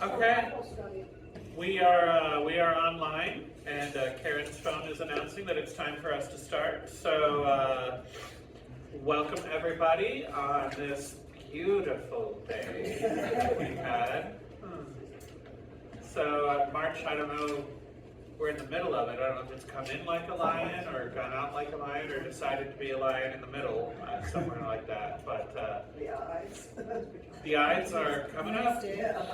Okay, we are online, and Karen's phone is announcing that it's time for us to start. So, welcome everybody on this beautiful day that we had. So, March, I don't know, we're in the middle of it. I don't know if it's come in like a lion, or gone out like a lion, or decided to be a lion in the middle, somewhere like that. But the Ides are coming up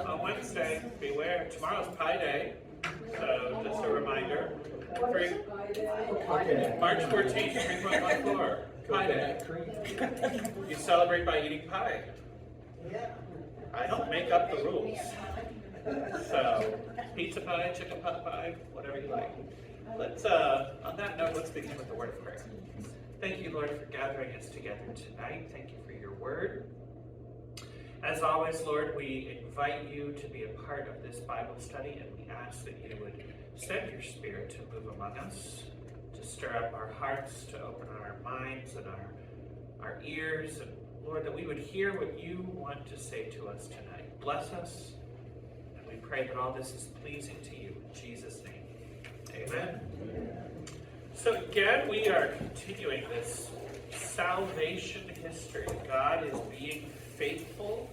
on Wednesday. Beware. Tomorrow's Pi Day, so just a reminder. March 14th, 3.14, Pi Day. You celebrate by eating pie. I don't make up the rules. So, pizza pie, chicken pot pie, whatever you like. Let's, on that note, let's begin with the word of prayer. Thank you, Lord, for gathering us together tonight. Thank you for your word. As always, Lord, we invite you to be a part of this Bible study, and we ask that you would send your Spirit to move among us, to stir up our hearts, to open our minds and our ears, and Lord, that we would hear what you want to say to us tonight. Bless us. We pray that all this is pleasing to you. In Jesus' name, amen. So again, we are continuing this salvation history. God is being faithful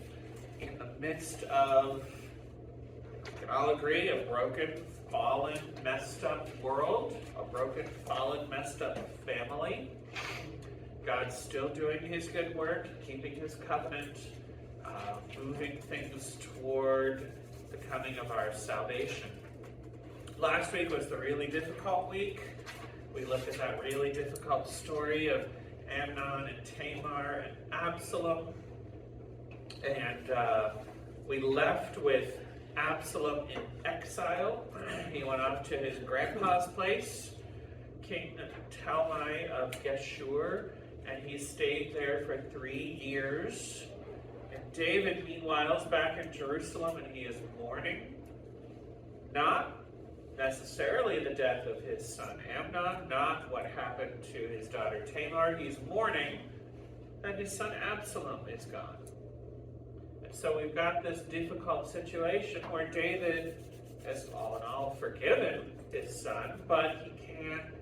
in the midst of, we can all agree, a broken, fallen, messed up world, a broken, fallen, messed up family. God's still doing his good work, keeping his covenant, moving things toward the coming of our salvation. Last week was the really difficult week. We looked at that really difficult story of Amnon and Tamar and Absalom. And we left with Absalom in exile. He went off to his grandpa's place, King Talmai of Geshur, and he stayed there for 3 years. David, meanwhile, is back in Jerusalem, and he is mourning, not necessarily the death of his son Amnon, not what happened to his daughter Tamar. He's mourning that his son Absalom is gone. And so we've got this difficult situation where David has all in all forgiven his son, but he can't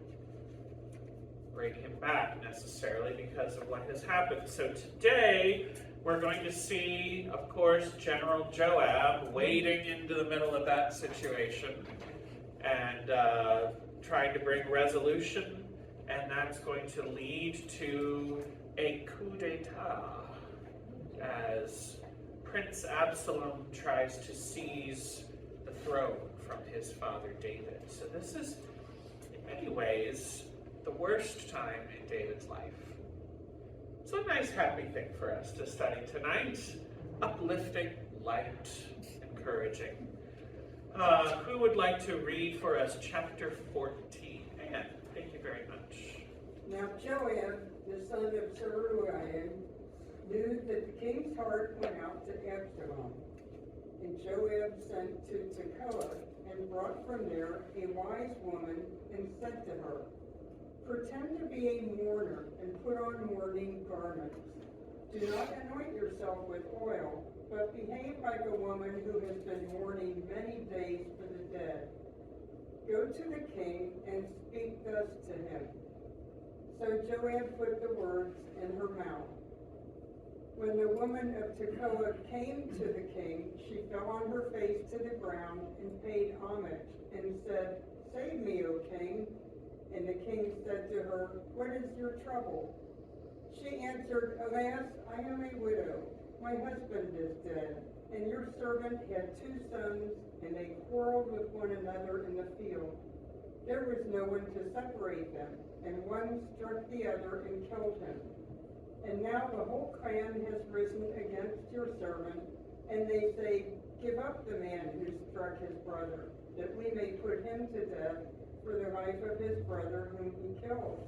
bring him back necessarily because of what has happened. So today, we're going to see, of course, General Joab wading into the middle of that situation and trying to bring resolution, and that's going to lead to a coup d'etat as Prince Absalom tries to seize the throne from his father David. So this is, in many ways, the worst time in David's life. It's a nice, happy thing for us to study tonight. Uplifting, light, encouraging. Who would like to read for us chapter 14? Anne, thank you very much. Now Joab, the son of Zeruiah, knew that the king's heart went out to Absalom. And Joab sent to Tekoa and brought from there a wise woman and said to her, "Pretend to be a mourner and put on mourning garments. Do not anoint yourself with oil, but behave like a woman who has been mourning many days for the dead. Go to the king and speak thus to him." So Joab put the words in her mouth. When the woman of Tekoa came to the king, she fell on her face to the ground and paid homage and said, "Save me, O king." And the king said to her, "What is your trouble?" She answered, "Alas, I am a widow. My husband is dead, and your servant had 2 sons, and they quarreled with one another in the field. There was no one to separate them, and one struck the other and killed him. And now the whole clan has risen against your servant, and they say, 'Give up the man who struck his brother, that we may put him to death for the life of his brother whom he killed.'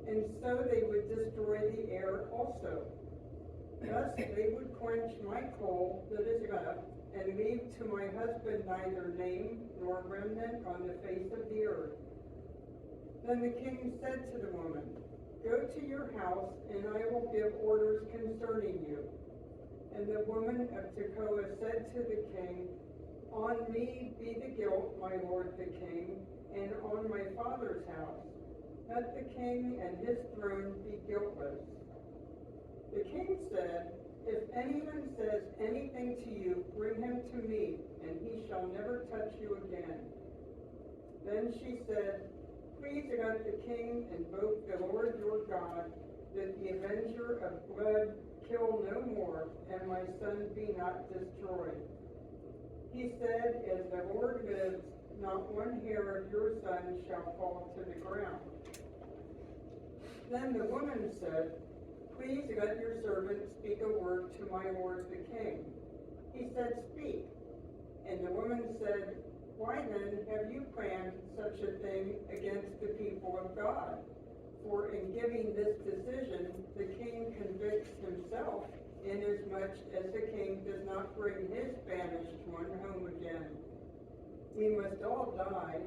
And so they would destroy the heir also. Thus they would quench my coal that is left, and leave to my husband neither name nor remnant on the face of the earth." Then the king said to the woman, "Go to your house, and I will give orders concerning you." And the woman of Tekoa said to the king, On me be the guilt, my lord the king, and on my father's house. Let the king and his throne be guiltless. The king said, If anyone says anything to you, bring him to me, and he shall never touch you again. Then she said, Please let the king invoke the Lord your God, that the avenger of blood kill no more, and my son be not destroyed. He said, As the Lord lives, not one hair of your son shall fall to the ground. Then the woman said, Please let your servant speak a word to my lord the king. He said, Speak. And the woman said, Why then have you planned such a thing against the people of God? For in giving this decision, the king convicts himself, inasmuch as the king does not bring his banished one home again. We must all die.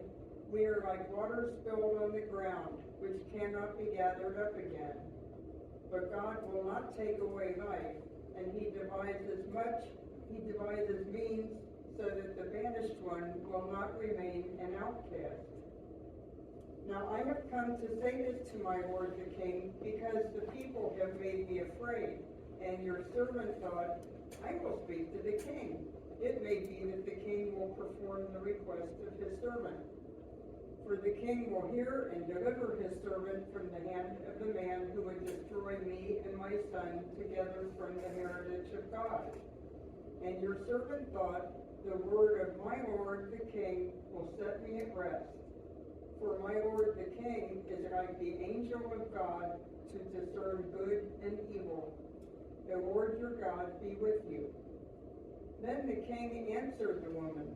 We are like water spilled on the ground, which cannot be gathered up again. But God will not take away life, and he devises means so that the banished one will not remain an outcast. Now I have come to say this to my lord the king, because the people have made me afraid, and your servant thought, I will speak to the king. It may be that the king will perform the request of his servant. For the king will hear and deliver his servant from the hand of the man who would destroy me and my son together from the heritage of God. And your servant thought, the word of my lord the king will set me at rest. For my lord the king is like the angel of God to discern good and evil. The Lord your God be with you. Then the king answered the woman,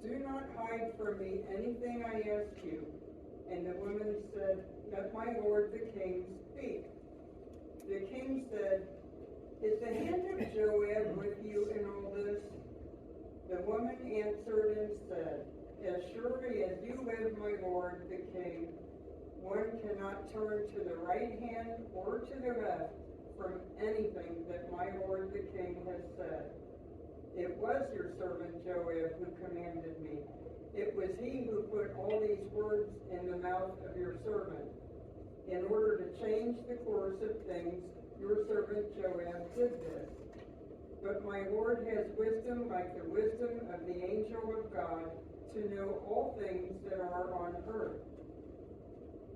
Do not hide from me anything I ask you. And the woman said, Let my lord the king speak. The king said, Is the hand of Joab with you in all this? The woman answered and said, As surely as you live, my lord the king, one cannot turn to the right hand or to the left from anything that my lord the king has said. It was your servant Joab who commanded me. It was he who put all these words in the mouth of your servant. In order to change the course of things, your servant Joab did this. But my Lord has wisdom like the wisdom of the angel of God to know all things that are on earth.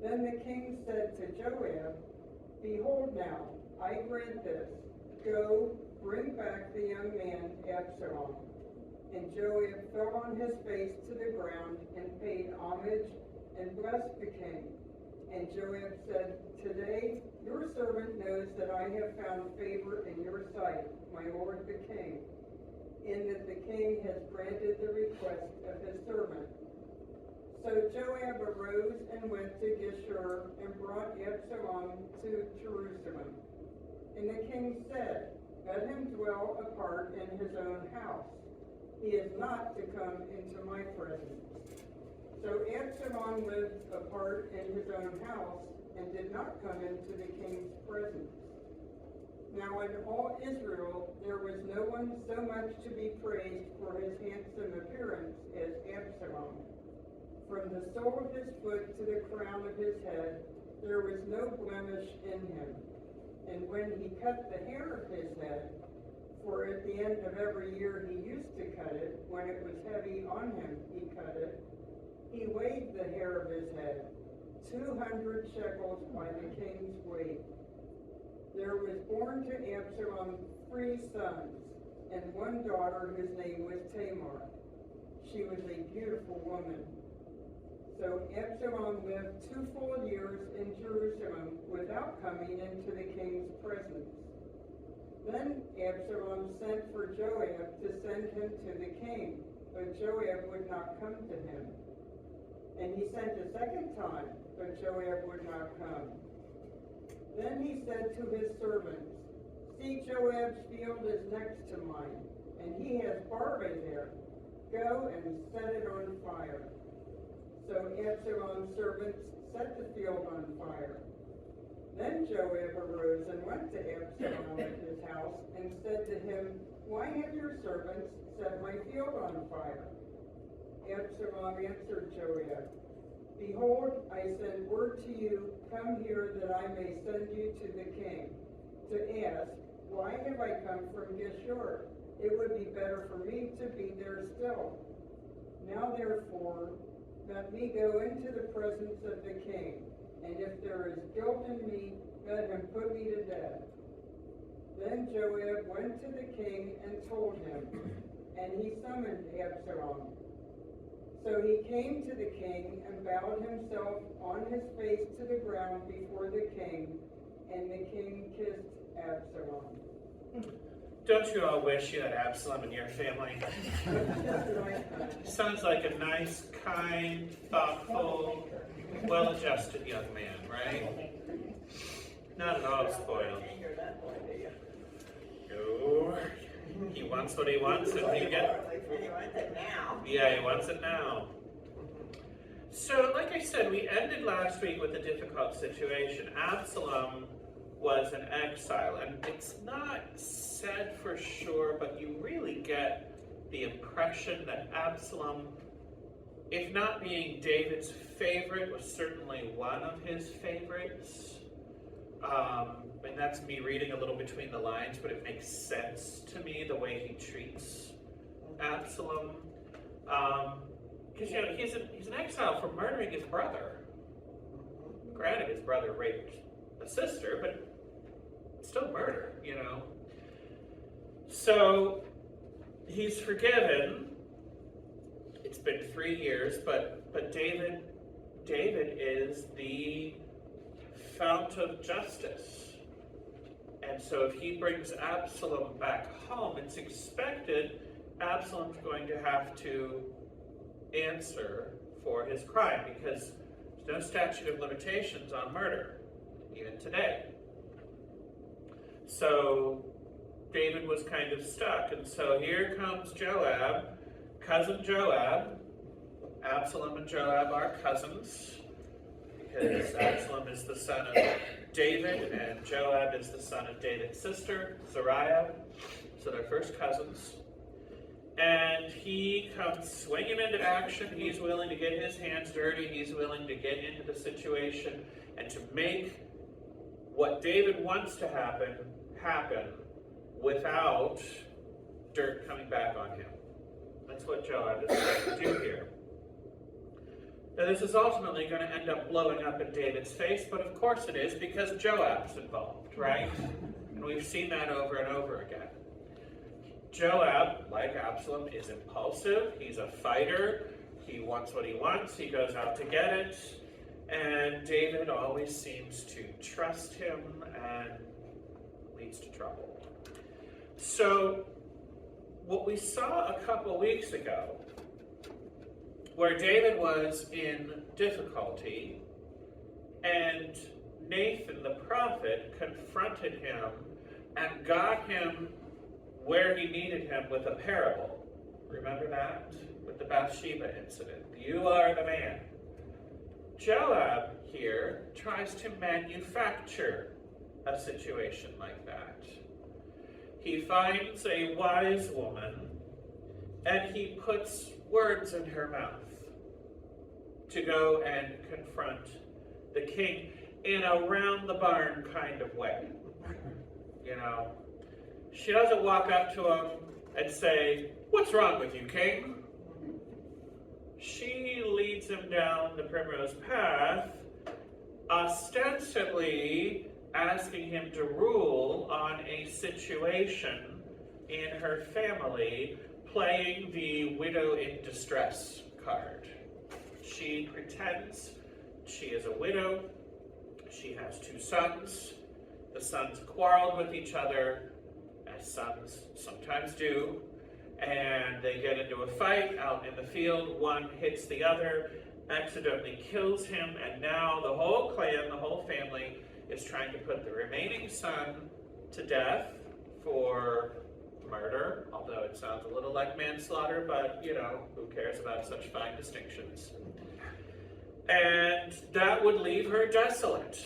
Then the king said to Joab, Behold now, I grant this. Go, bring back the young man Absalom. And Joab fell on his face to the ground and paid homage and blessed the king. And Joab said, Today your servant knows that I have found favor in your sight, my lord the king, in that the king has granted the request of his servant. So Joab arose and went to Geshur and brought Absalom to Jerusalem. And the king said, Let him dwell apart in his own house. He is not to come into my presence. So Absalom lived apart in his own house and did not come into the king's presence. Now in all Israel there was no one so much to be praised for his handsome appearance as Absalom. From the sole of his foot to the crown of his head there was no blemish in him. And when he cut the hair of his head, for at the end of every year he used to cut it, when it was heavy on him he cut it, he weighed the hair of his head, 200 shekels by the king's weight. There was born to Absalom 3 sons, and one daughter whose name was Tamar. She was a beautiful woman. So Absalom lived 2 full years in Jerusalem without coming into the king's presence. Then Absalom sent for Joab to send him to the king, but Joab would not come to him. And he sent a second time, but Joab would not come. Then he said to his servants, See, Joab's field is next to mine, and he has barley there. Go and set it on fire. So Absalom's servants set the field on fire. Then Joab arose and went to Absalom at his house and said to him, "Why have your servants set my field on fire?" Absalom answered Joab, "Behold, I send word to you, come here that I may send you to the king, to ask, why have I come from Geshur? It would be better for me to be there still. Now therefore, let me go into the presence of the king, and if there is guilt in me, let him put me to death." Then Joab went to the king and told him, and he summoned Absalom. So he came to the king and bowed himself on his face to the ground before the king, and the king kissed Absalom. Don't you all wish you had Absalom in your family? Sounds like a nice, kind, thoughtful, well-adjusted young man, right? Not at all spoiled. No. He wants what he wants, and he gets it. Yeah, he wants it now. So, like I said, we ended last week with a difficult situation. Absalom was in exile, and it's not said for sure, but you really get the impression that Absalom, if not being David's favorite, was certainly one of his favorites. And that's me reading a little between the lines, but it makes sense to me the way he treats Absalom. Because, he's in exile for murdering his brother. Granted, his brother raped a sister, but still murder, So, he's forgiven. It's been 3 years, but David is the fount of justice. And so if he brings Absalom back home, it's expected Absalom's going to have to answer for his crime, because there's no statute of limitations on murder, even today. So David was kind of stuck, and so here comes Joab, cousin Joab. Absalom and Joab are cousins, because Absalom is the son of David, and Joab is the son of David's sister, Zeruiah. So they're first cousins. And he comes swinging into action. He's willing to get his hands dirty. He's willing to get into the situation and to make what David wants to happen without dirt coming back on him. That's what Joab is trying to do here. Now, this is ultimately going to end up blowing up in David's face, but of course it is, because Joab's involved, right? And we've seen that over and over again. Joab, like Absalom, is impulsive. He's a fighter. He wants what he wants. He goes out to get it. And David always seems to trust him and leads to trouble. So, what we saw a couple weeks ago, where David was in difficulty, and Nathan the prophet confronted him and got him where he needed him with a parable. Remember that? With the Bathsheba incident. You are the man. Joab here tries to manufacture a situation like that. He finds a wise woman, and he puts words in her mouth to go and confront the king in a round-the-barn kind of way. She doesn't walk up to him and say, "What's wrong with you, king?" She leads him down the primrose path, ostensibly asking him to rule on a situation in her family, playing the widow in distress card. She pretends she is a widow. She has 2 sons. The sons quarreled with each other, as sons sometimes do, and they get into a fight out in the field. One hits the other, accidentally kills him, and now the whole clan, the whole family, is trying to put the remaining son to death for murder, although it sounds a little like manslaughter, but, who cares about such fine distinctions? And that would leave her desolate.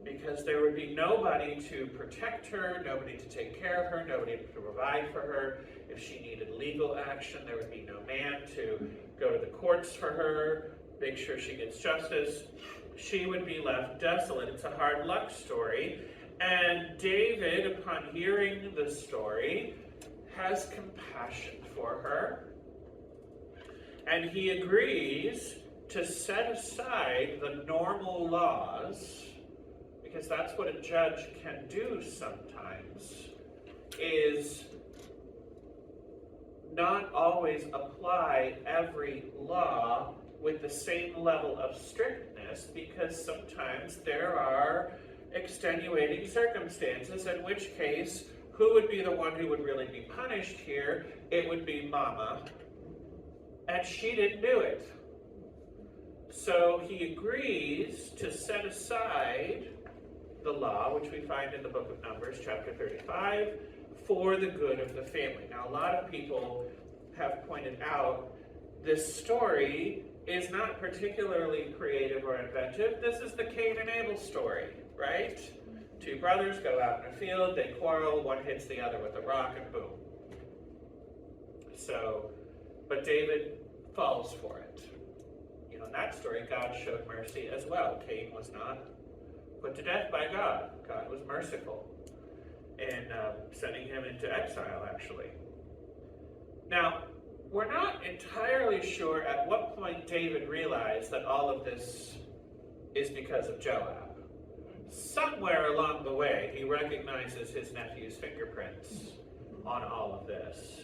because there would be nobody to protect her, nobody to take care of her, nobody to provide for her. If she needed legal action, there would be no man to go to the courts for her, make sure she gets justice. She would be left desolate. It's a hard luck story. And David, upon hearing the story, has compassion for her. And he agrees to set aside the normal laws, because that's what a judge can do sometimes, is not always apply every law with the same level of strictness, because sometimes there are extenuating circumstances, in which case, who would be the one who would really be punished here? It would be Mama, and she didn't do it. So he agrees to set aside the law, which we find in the book of Numbers, chapter 35, for the good of the family. Now, a lot of people have pointed out this story is not particularly creative or inventive. This is the Cain and Abel story, right? Two brothers go out in a field, they quarrel, one hits the other with a rock, and boom. So, but David falls for it. You know, in that story, God showed mercy as well. Cain was not put to death by God. God was merciful in sending him into exile, actually. Now, we're not entirely sure at what point David realized that all of this is because of Joab. Somewhere along the way, he recognizes his nephew's fingerprints on all of this.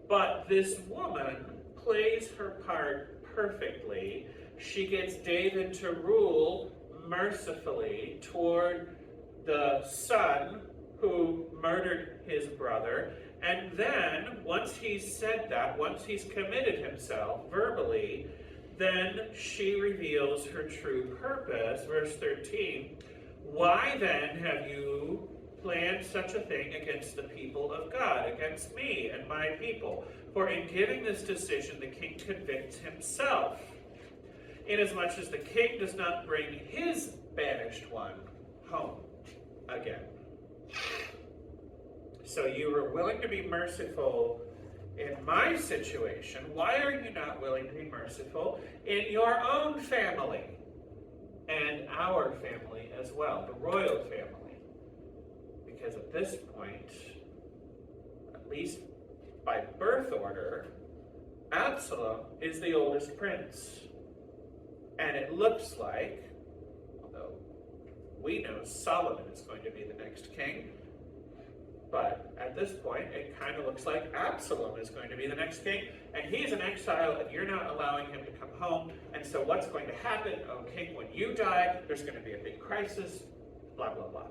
But this woman plays her part perfectly. She gets David to rule mercifully toward the son who murdered his brother. And then, once he's said that, once he's committed himself verbally, then she reveals her true purpose. Verse 13, why then have you planned such a thing against the people of God, against me and my people? For in giving this decision, the king convicts himself, inasmuch as the king does not bring his banished one home again. So you were willing to be merciful in my situation. Why are you not willing to be merciful in your own family and our family as well, the royal family? Because at this point, at least by birth order, Absalom is the oldest prince. And it looks like, although we know Solomon is going to be the next king, but at this point, it kind of looks like Absalom is going to be the next king, and he's in exile, and you're not allowing him to come home. And so what's going to happen, O king, when you die? There's going to be a big crisis, blah, blah, blah.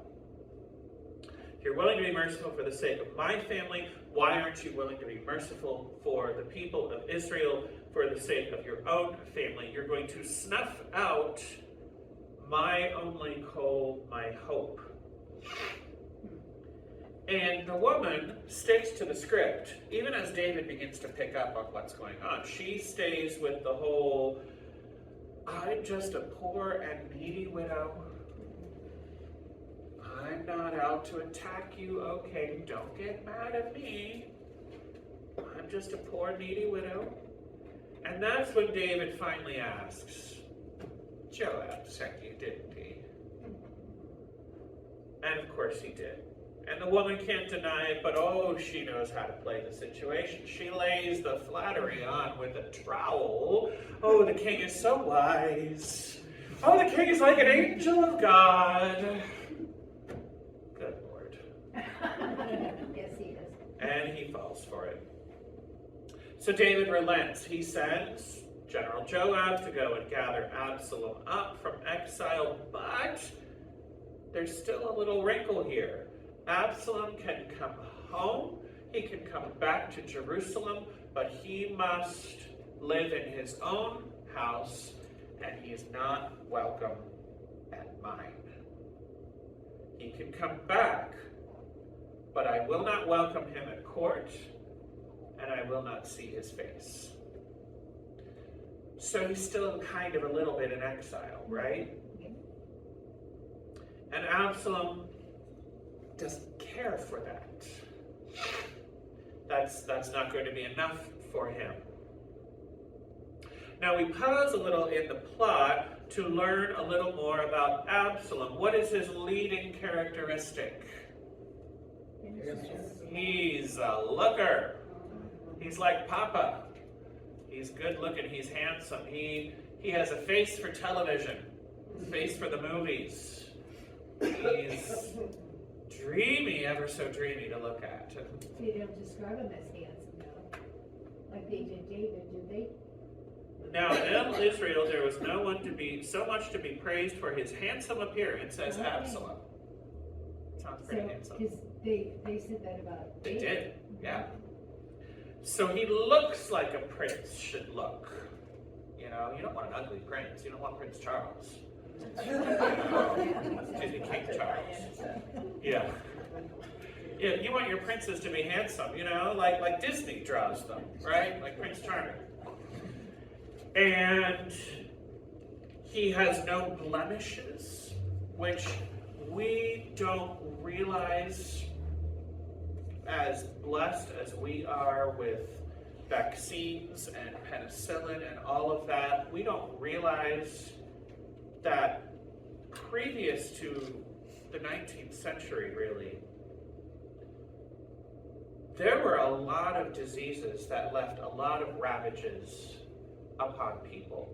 If you're willing to be merciful for the sake of my family, why aren't you willing to be merciful for the people of Israel for the sake of your own family? You're going to snuff out my only coal, my hope. And the woman sticks to the script, even as David begins to pick up on what's going on. She stays with the whole, I'm just a poor and needy widow. I'm not out to attack you, O king. Don't get mad at me. I'm just a poor needy widow. And that's when David finally asks, Joab sent you, didn't he? And of course he did. And the woman can't deny it, but oh, she knows how to play the situation. She lays the flattery on with a trowel. Oh, the king is so wise. Oh, the king is like an angel of God. Good Lord. Yes, he is. And he falls for it. So David relents. He sends General Joab to go and gather Absalom up from exile, but there's still a little wrinkle here. Absalom can come home, he can come back to Jerusalem, but he must live in his own house, and he is not welcome at mine. He can come back, but I will not welcome him at court, and I will not see his face. So he's still kind of a little bit in exile, right? And Absalom doesn't care for that. That's not going to be enough for him. Now we pause a little in the plot to learn a little more about Absalom. What is his leading characteristic? He's a looker. He's like Papa. He's good looking. He's handsome. He has a face for television, a face for the movies. He's dreamy, ever so dreamy to look at. They don't describe him as handsome, though, like they did David, did they? Now, in Israel, there was no one to be so much to be praised for his handsome appearance as Absalom. Sounds pretty handsome. Because they said that about They David. did, yeah. So he looks like a prince should look. You know, you don't want an ugly prince. You don't want Prince Charles. Excuse me, King Charles. Yeah. Yeah, you want your princes to be handsome, you know, like Disney draws them, right? Like Prince Charming. And he has no blemishes, which we don't realize as blessed as we are with vaccines and penicillin and all of that. We don't realize that previous to the 19th century, really, there were a lot of diseases that left a lot of ravages upon people.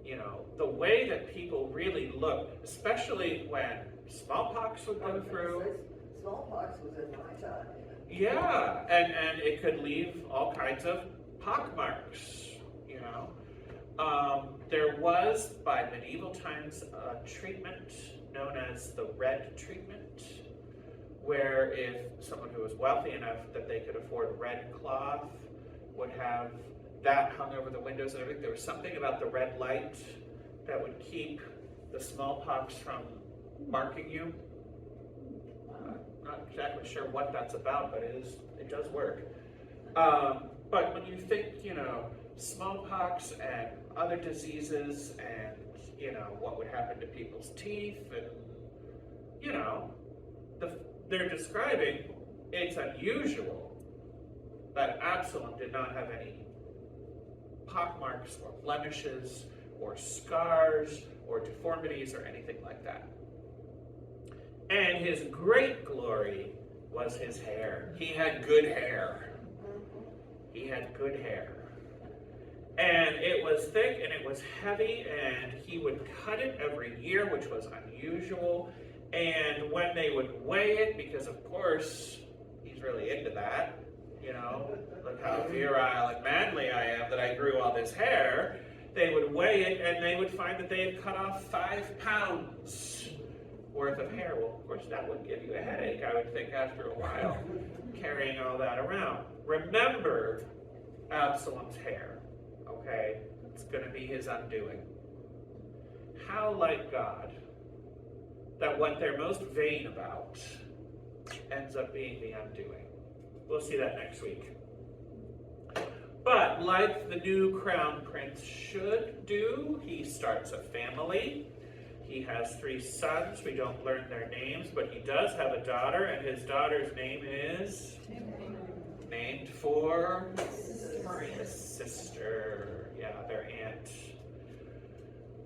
You know, the way that people really looked, especially when smallpox would go through. Smallpox was in my time. Yeah, and it could leave all kinds of pockmarks, you know. There was, by medieval times, a treatment known as the red treatment, where if someone who was wealthy enough that they could afford red cloth would have that hung over the windows and everything. There was something about the red light that would keep the smallpox from marking you. Not exactly sure what that's about, but it does work. But when you think, you know, smallpox and other diseases and, you know, what would happen to people's teeth and, you know, they're describing it's unusual that Absalom did not have any pockmarks or blemishes or scars or deformities or anything like that. And his great glory was his hair. He had good hair. He had good hair. And it was thick and it was heavy, and he would cut it every year, which was unusual. And when they would weigh it, because of course he's really into that, you know, look how virile and manly I am that I grew all this hair, they would weigh it and they would find that they had cut off 5 pounds worth of hair. Well, of course, that would give you a headache, I would think, after a while, carrying all that around. Remember Absalom's hair, okay? It's going to be his undoing. How like God that what they're most vain about ends up being the undoing. We'll see that next week. But like the new crown prince should do, he starts a family. He has 3 sons. We don't learn their names, but he does have a daughter, and his daughter's name is named for his sister. Yeah, their aunt.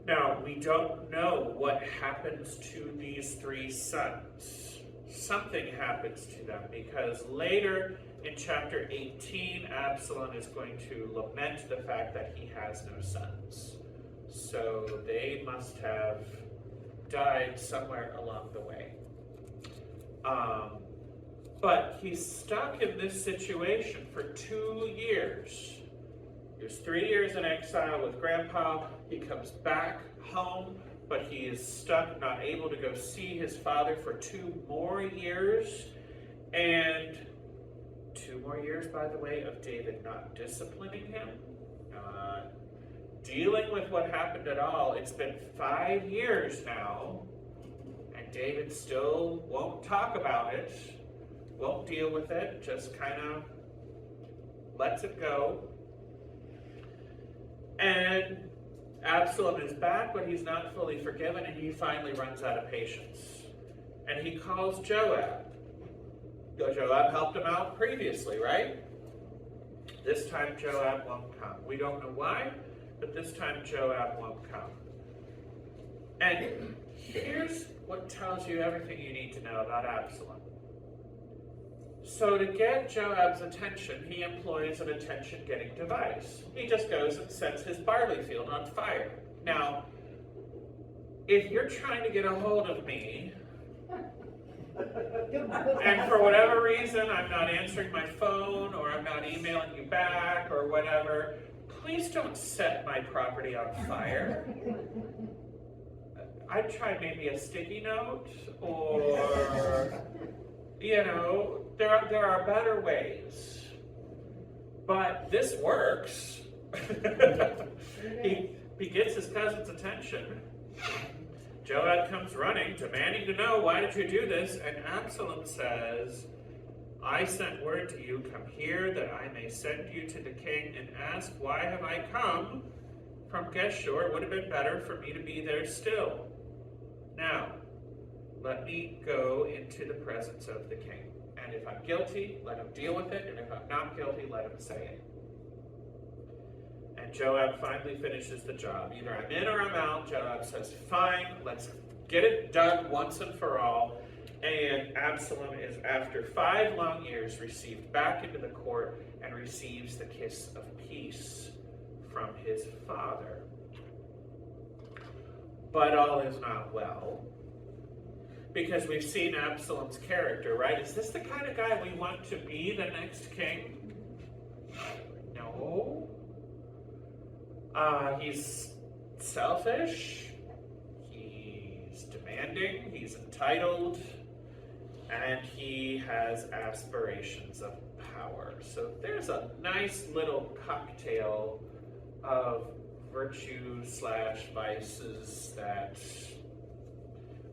Now, we don't know what happens to these 3 sons. Something happens to them, because later in chapter 18, Absalom is going to lament the fact that he has no sons. So they must have died somewhere along the way. But he's stuck in this situation for 2 years. He was 3 years in exile with Grandpa. He comes back home, but he is stuck, not able to go see his father for 2 more years. And 2 more years, by the way, of David not disciplining him, not dealing with what happened at all. It's been 5 years now, and David still won't talk about it, won't deal with it, just kind of lets it go. And Absalom is back, but he's not fully forgiven, and he finally runs out of patience. And he calls Joab. Joab helped him out previously, right? This time Joab won't come. We don't know why, but this time Joab won't come. And here's what tells you everything you need to know about Absalom. So to get Joab's attention, he employs an attention-getting device. He just goes and sets his barley field on fire. Now, if you're trying to get a hold of me, and for whatever reason I'm not answering my phone, or I'm not emailing you back, or whatever, please don't set my property on fire. I'd try maybe a sticky note, or, you know, there are better ways. But this works. He gets his cousin's attention. Joab comes running, demanding to know, why did you do this? And Absalom says, I sent word to you, come here, that I may send you to the king and ask, why have I come from Geshur? It would have been better for me to be there still. Now, let me go into the presence of the king. And if I'm guilty, let him deal with it. And if I'm not guilty, let him say it. And Joab finally finishes the job. Either I'm in or I'm out. Joab says, fine, let's get it done once and for all. And Absalom is, after 5 long years, received back into the court and receives the kiss of peace from his father. But all is not well, because we've seen Absalom's character, right? Is this the kind of guy we want to be the next king? No. He's selfish, he's demanding, he's entitled, and he has aspirations of power. So there's a nice little cocktail of virtue/vices that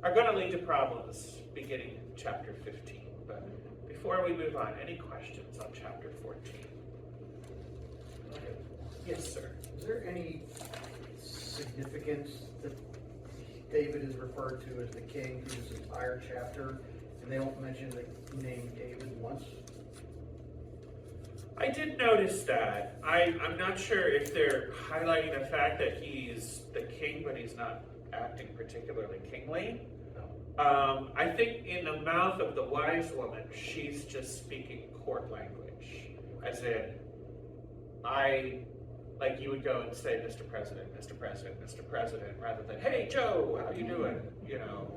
are going to lead to problems beginning in chapter 15. But before we move on, any questions on chapter 14? Yes, sir. Is there any significance that David is referred to as the king through this entire chapter, and they don't mention the name David once? I did notice that. I'm not sure if they're highlighting the fact that he's the king, but he's not acting particularly kingly. No. I think in the mouth of the wise woman, she's just speaking court language. As in, like you would go and say, Mr. President, Mr. President, Mr. President, rather than, hey, Joe, how you doing? You know,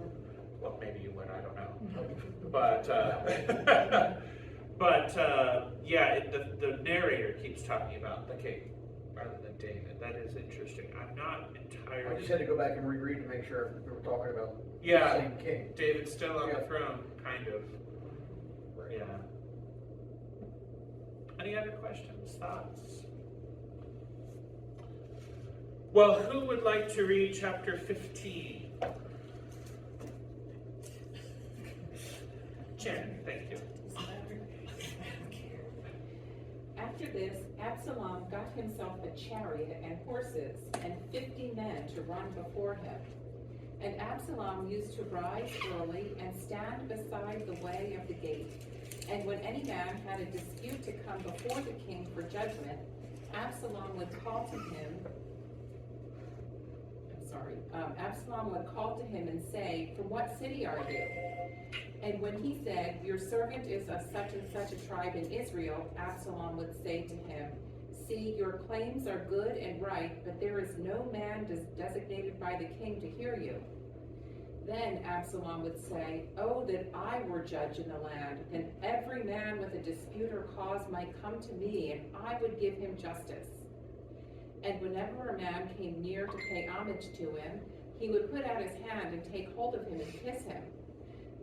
well, maybe you would, I don't know. But, yeah, the narrator keeps talking about the king rather than David. That is interesting. I'm not entirely... I just had to go back and reread to make sure we were talking about the same king. David's still on the throne, kind of. Right. Yeah. Any other questions, thoughts? Well, who would like to read chapter 15? Jen, thank you. After this, Absalom got himself a chariot and horses and 50 men to run before him. And Absalom used to rise early and stand beside the way of the gate. And when any man had a dispute to come before the king for judgment, Absalom would call to him and say, from what city are you? And when he said, your servant is of such and such a tribe in Israel, Absalom would say to him, see, your claims are good and right, but there is no man designated by the king to hear you. Then Absalom would say, oh, that I were judge in the land, then every man with a dispute or cause might come to me, and I would give him justice. And whenever a man came near to pay homage to him, he would put out his hand and take hold of him and kiss him.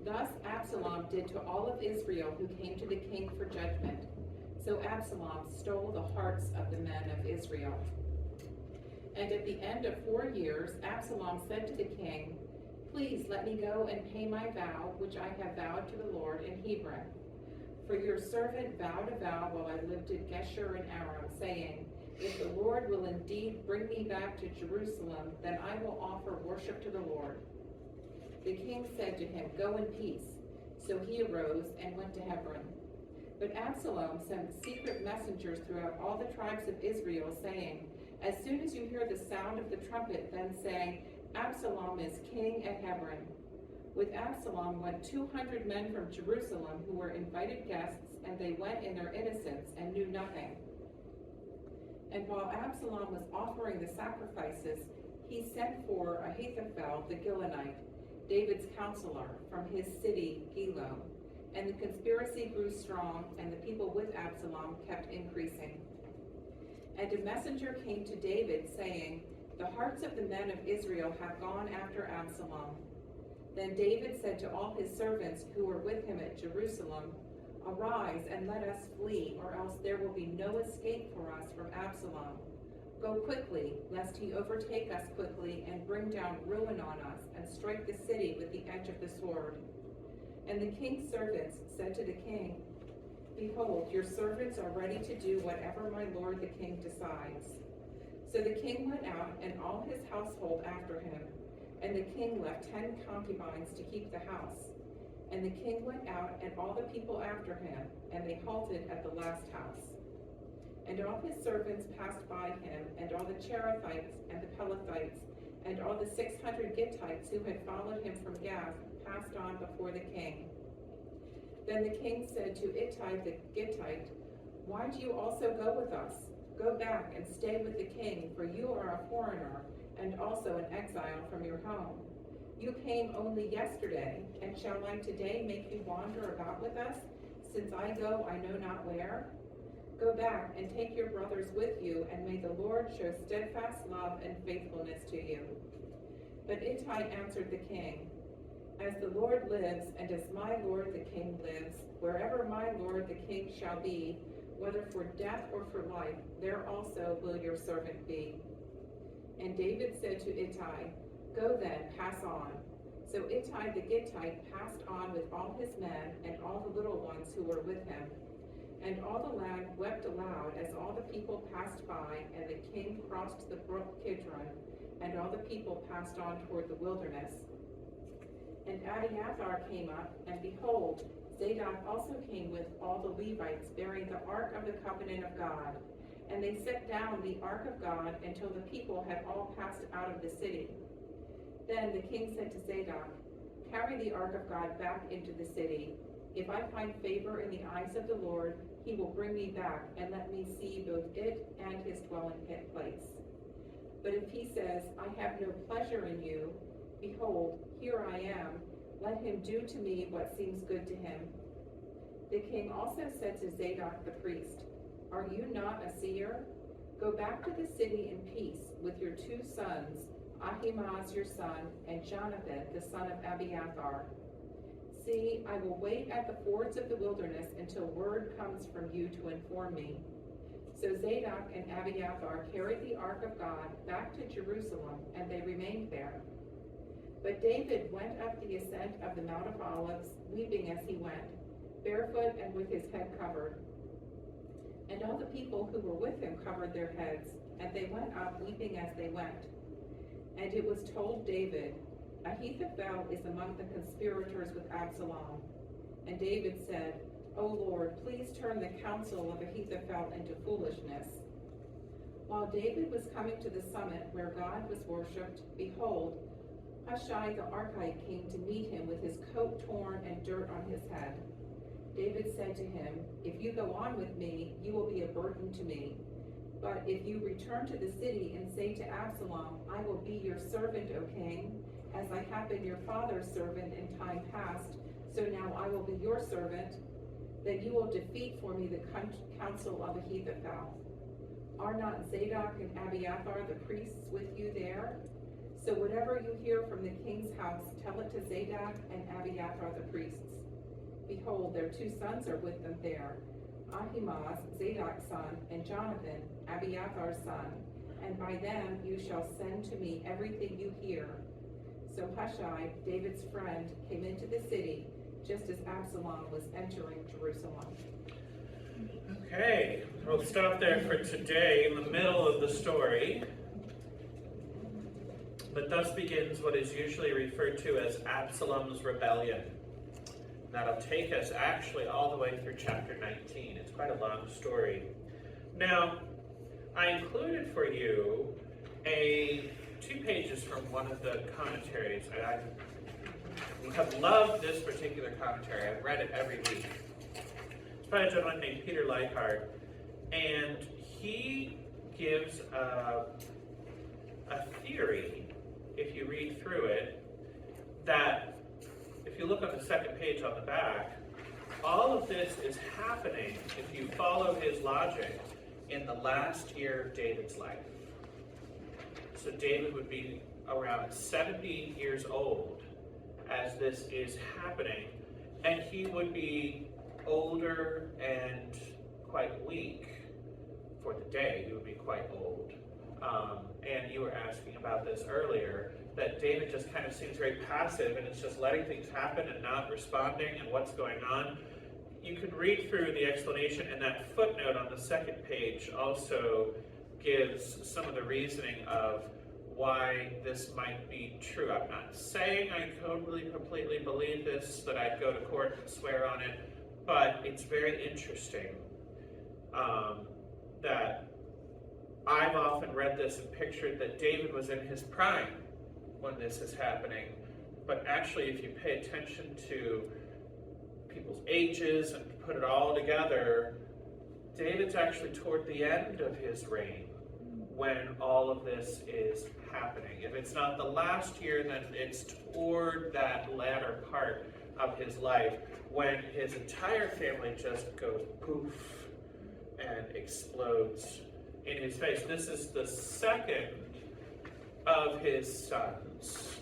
Thus Absalom did to all of Israel who came to the king for judgment. So Absalom stole the hearts of the men of Israel. And at the end of 4 years, Absalom said to the king, please let me go and pay my vow, which I have vowed to the Lord in Hebron. For your servant vowed a vow while I lived at Geshur in Aram, saying, if the Lord will indeed bring me back to Jerusalem, then I will offer worship to the Lord. The king said to him, go in peace. So he arose and went to Hebron. But Absalom sent secret messengers throughout all the tribes of Israel, saying, as soon as you hear the sound of the trumpet, then say, Absalom is king at Hebron. With Absalom went 200 men from Jerusalem who were invited guests, and they went in their innocence and knew nothing. And while Absalom was offering the sacrifices, he sent for Ahithophel the Gilonite, David's counselor, from his city Gilo. And the conspiracy grew strong, and the people with Absalom kept increasing. And a messenger came to David, saying, the hearts of the men of Israel have gone after Absalom. Then David said to all his servants who were with him at Jerusalem, arise and let us flee, or else there will be no escape for us from Absalom. Go quickly, lest he overtake us quickly and bring down ruin on us and strike the city with the edge of the sword. And the king's servants said to the king, behold, your servants are ready to do whatever my lord the king decides. So the king went out and all his household after him, and the king left 10 concubines to keep the house. And the king went out and all the people after him, and they halted at the last house. And all his servants passed by him, and all the Cherethites and the Pelethites, and all the 600 Gittites who had followed him from Gath passed on before the king. Then the king said to Ittai the Gittite, why do you also go with us? Go back and stay with the king, for you are a foreigner, and also an exile from your home. You came only yesterday, and shall I today make you wander about with us, since I go I know not where? Go back and take your brothers with you, and may the Lord show steadfast love and faithfulness to you. But Ittai answered the king, as the Lord lives, and as my lord the king lives, wherever my lord the king shall be, whether for death or for life, there also will your servant be. And David said to Ittai, go then, pass on. So Ittai the Gittite passed on with all his men and all the little ones who were with him. And all the land wept aloud as all the people passed by, and the king crossed the brook Kidron, and all the people passed on toward the wilderness. And Abiathar came up, and behold, Zadok also came with all the Levites, bearing the ark of the covenant of God. And they set down the ark of God until the people had all passed out of the city. Then the king said to Zadok, carry the ark of God back into the city. If I find favor in the eyes of the Lord, he will bring me back, and let me see both it and his dwelling place. But if he says, I have no pleasure in you, behold, here I am, let him do to me what seems good to him. The king also said to Zadok the priest, are you not a seer? Go back to the city in peace with your 2 sons, Ahimaaz your son, and Jonathan the son of Abiathar. See, I will wait at the fords of the wilderness until word comes from you to inform me. So Zadok and Abiathar carried the ark of God back to Jerusalem, and they remained there. But David went up the ascent of the Mount of Olives, weeping as he went, barefoot and with his head covered. And all the people who were with him covered their heads, and they went up weeping as they went. And it was told David, Ahithophel is among the conspirators with Absalom. And David said, O Lord, please turn the counsel of Ahithophel into foolishness. While David was coming to the summit where God was worshipped, behold, Hushai the Archite came to meet him with his coat torn and dirt on his head. David said to him, if you go on with me, you will be a burden to me. But if you return to the city and say to Absalom, I will be your servant, O king, as I have been your father's servant in time past, so now I will be your servant, then you will defeat for me the counsel of Ahithophel. Are not Zadok and Abiathar the priests with you there? So whatever you hear from the king's house, tell it to Zadok and Abiathar the priests. Behold, their 2 sons are with them there, Ahimaaz, Zadok's son, and Jonathan, Abiathar's son, and by them you shall send to me everything you hear. So Hushai, David's friend, came into the city, just as Absalom was entering Jerusalem. Okay, we'll stop there for today in the middle of the story. But thus begins what is usually referred to as Absalom's rebellion. That'll take us actually all the way through chapter 19. It's quite a long story. Now, I included for you 2 pages from one of the commentaries. I have loved this particular commentary. I've read it every week. It's by a gentleman named Peter Leithart, and he gives a theory, if you read through it, that if you look on the second page on the back, all of this is happening, if you follow his logic, in the last year of David's life. So David would be around 70 years old as this is happening, and he would be older and quite weak for the day. He would be quite old. And you were asking about this earlier, that David just kind of seems very passive and is just letting things happen and not responding and what's going on. You can read through the explanation, and that footnote on the second page also gives some of the reasoning of why this might be true. I'm not saying I totally, completely believe this, that I'd go to court and swear on it, but it's very interesting that I've often read this and pictured that David was in his prime when this is happening, but actually if you pay attention to people's ages and put it all together, David's actually toward the end of his reign when all of this is happening. If it's not the last year, then it's toward that latter part of his life when his entire family just goes poof and explodes in his face. This is the second of his sons,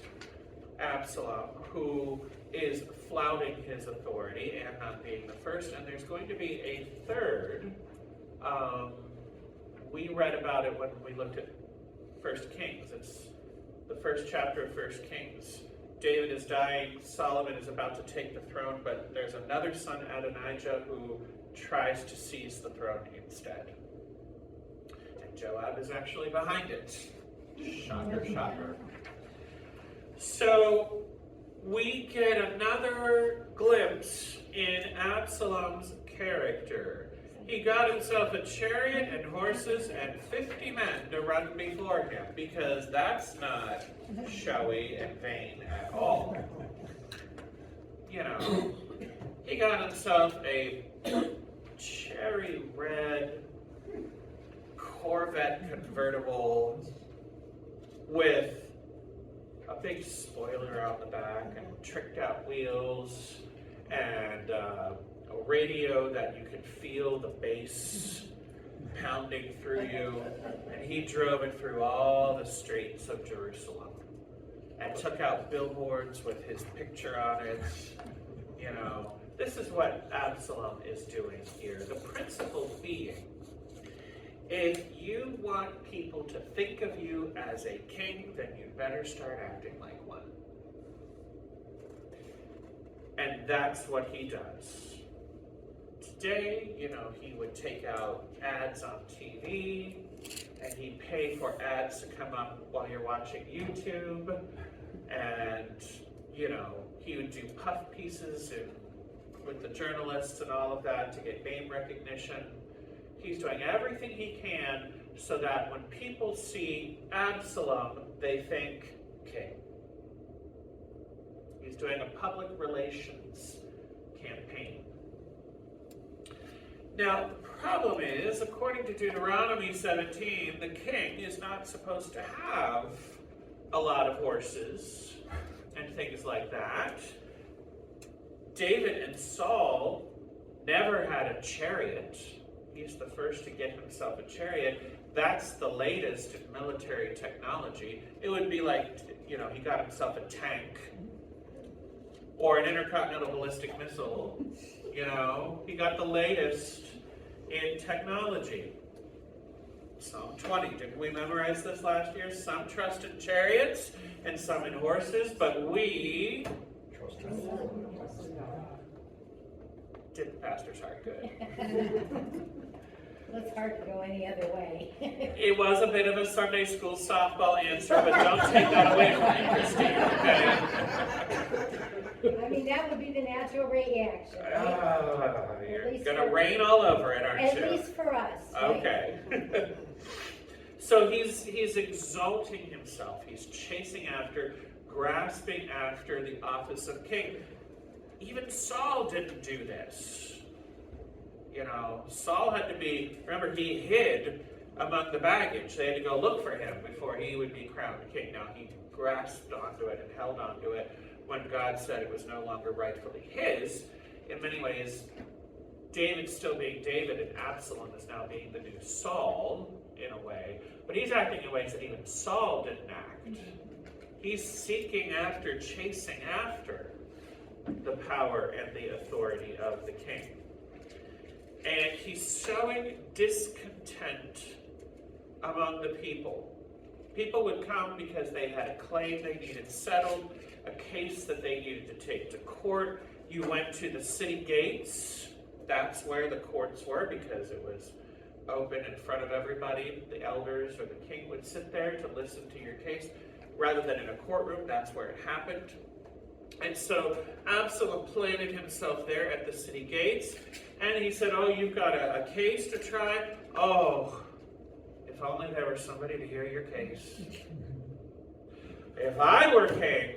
Absalom, who is flouting his authority and not being the first, and there's going to be a third. We read about it when we looked at 1 Kings. It's the first chapter of 1 Kings. David is dying, Solomon is about to take the throne, but there's another son, Adonijah, who tries to seize the throne instead. And Joab is actually behind it. Shocker, shocker. So we get another glimpse in Absalom's character. He got himself a chariot and horses and 50 men to run before him, because that's not showy and vain at all. You know, he got himself a cherry red Corvette convertible with a big spoiler on the back and tricked out wheels and a radio that you could feel the bass pounding through you. And he drove it through all the streets of Jerusalem and took out billboards with his picture on it. You know, this is what Absalom is doing here. The principle being, if you want people to think of you as a king, then you better start acting like one. And that's what he does. Today, you know, he would take out ads on TV, and he'd pay for ads to come up while you're watching YouTube, and, you know, he would do puff pieces with the journalists and all of that to get name recognition. He's doing everything he can so that when people see Absalom, they think king. He's doing a public relations campaign. Now, the problem is, according to Deuteronomy 17, the king is not supposed to have a lot of horses and things like that. David and Saul never had a chariot. He's the first to get himself a chariot. That's the latest in military technology. It would be like, you know, he got himself a tank or an intercontinental ballistic missile. You know, he got the latest in technology. Psalm 20, didn't we memorize this last year? Some trust in chariots and some in horses, but we Did the pastor's heart good. Well, it's hard to go any other way. It was a bit of a Sunday school softball answer, but don't take that away from me, Christine, okay? I mean, that would be the natural reaction, right? You're gonna rain all over it, aren't you? At least for us, right? Okay. So he's exalting himself. He's chasing after, grasping after the office of king. Even Saul didn't do this. You know, Saul had to be, remember, he hid among the baggage. They had to go look for him before he would be crowned king. Now, he grasped onto it and held onto it when God said it was no longer rightfully his. In many ways, David's still being David, and Absalom is now being the new Saul, in a way. But he's acting in ways that even Saul didn't act. He's seeking after, chasing after the power and the authority of the king. And he's showing discontent among the people. People would come because they had a claim they needed settled, a case that they needed to take to court. You went to the city gates. That's where the courts were because it was open in front of everybody. The elders or the king would sit there to listen to your case. Rather than in a courtroom, that's where it happened. And so Absalom planted himself there at the city gates, and he said, oh, you've got a case to try? Oh, if only there were somebody to hear your case. If I were king,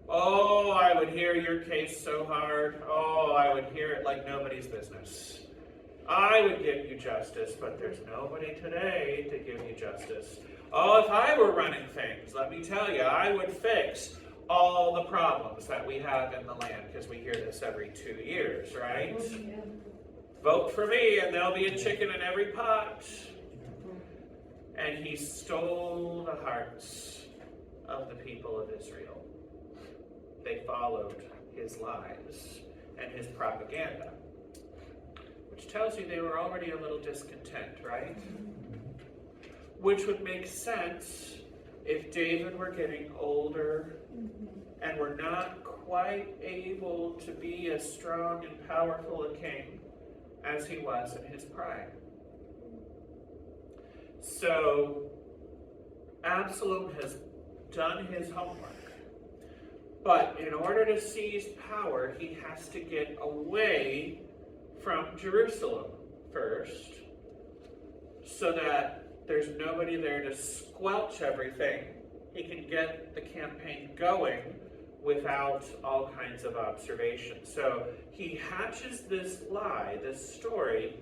oh, I would hear your case so hard. Oh, I would hear it like nobody's business. I would give you justice, but there's nobody today to give you justice. Oh, if I were running things, let me tell you, I would fix all the problems that we have in the land, because we hear this every 2 years, right? Vote for me and there'll be a chicken in every pot. And he stole the hearts of the people of Israel. They followed his lies and his propaganda, which tells you they were already a little discontent, right? Which would make sense if David were getting older and were not quite able to be as strong and powerful a king as he was in his prime. So Absalom has done his homework. But in order to seize power, he has to get away from Jerusalem first, so that there's nobody there to squelch everything. He can get the campaign going without all kinds of observation. So he hatches this lie, this story,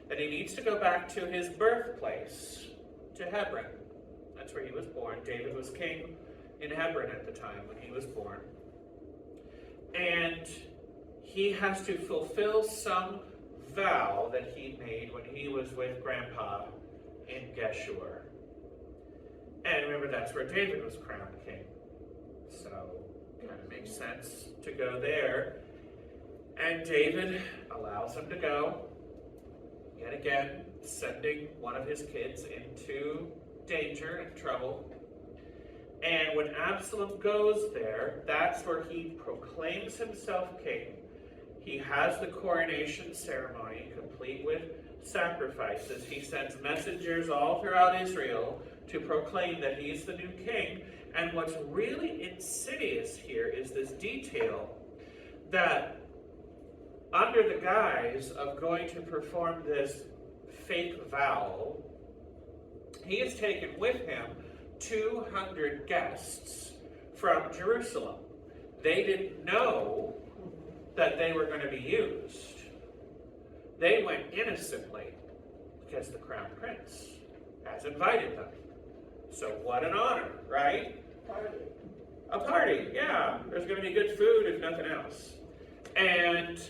that he needs to go back to his birthplace, to Hebron. That's where he was born. David was king in Hebron at the time when he was born. And he has to fulfill some vow that he made when he was with Grandpa in Geshur. And remember, that's where David was crowned king. So it kind of makes sense to go there. And David allows him to go, yet again, sending one of his kids into danger and trouble. And when Absalom goes there, that's where he proclaims himself king. He has the coronation ceremony, complete with sacrifices. He sends messengers all throughout Israel to proclaim that he's the new king. And what's really insidious here is this detail that under the guise of going to perform this fake vow, he has taken with him 200 guests from Jerusalem. They didn't know that they were going to be used. They went innocently because the crown prince has invited them. So what an honor, right? A party, yeah. There's going to be good food if nothing else. And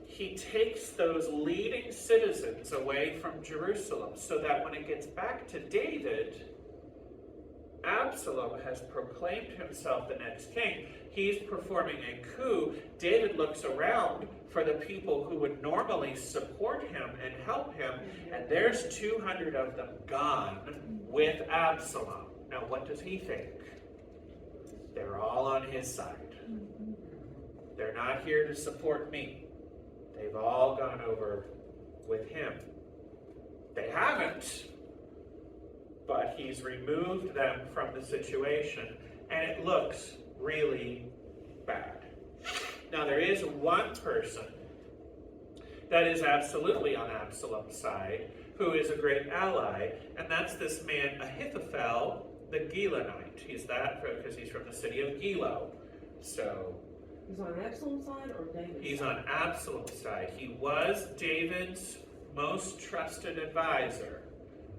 he takes those leading citizens away from Jerusalem so that when it gets back to David, Absalom has proclaimed himself the next king. He's performing a coup. David looks around for the people who would normally support him and help him, and there's 200 of them gone with Absalom. Now, what does he think? They're all on his side. They're not here to support me. They've all gone over with him. They haven't, but he's removed them from the situation, and it looks really bad. Now, there is one person that is absolutely on Absalom's side, who is a great ally, and that's this man Ahithophel, the Gilonite. He's that because he's from the city of Gilo. So He's on Absalom's side or David's? he's on Absalom's side. He was David's most trusted advisor,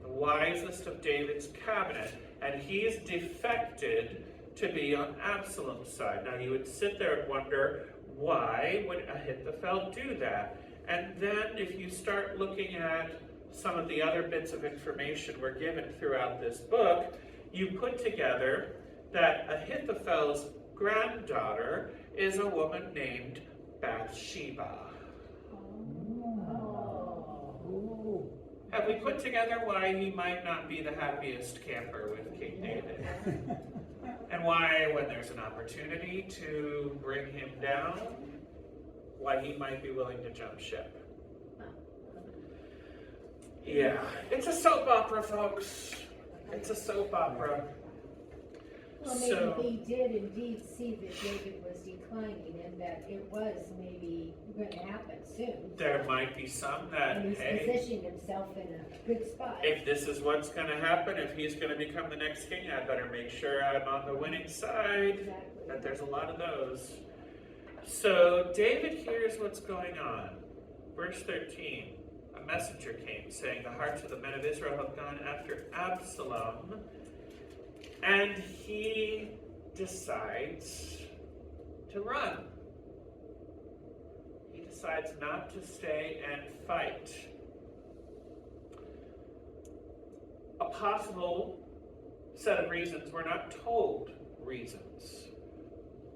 the wisest of David's cabinet, and he's defected to be on Absalom's side. Now you would sit there and wonder, why would Ahithophel do that? And then if you start looking at some of the other bits of information we're given throughout this book, you put together that Ahithophel's granddaughter is a woman named Bathsheba. Have we put together why he might not be the happiest camper with King David? And why, when there's an opportunity to bring him down, why he might be willing to jump ship? Yeah, it's a soap opera, folks. It's a soap opera. Well, maybe he did indeed see that David was declining and that it was maybe going to happen soon. There might be some that, And he's hey, positioned himself in a good spot. if this is what's going to happen, if he's going to become the next king, I better make sure I'm on the winning side. Exactly. That there's a lot of those. So David hears what's going on. Verse 13, a messenger came saying, the hearts of the men of Israel have gone after Absalom. And he decides to run. He decides not to stay and fight. A possible set of reasons, we're not told reasons,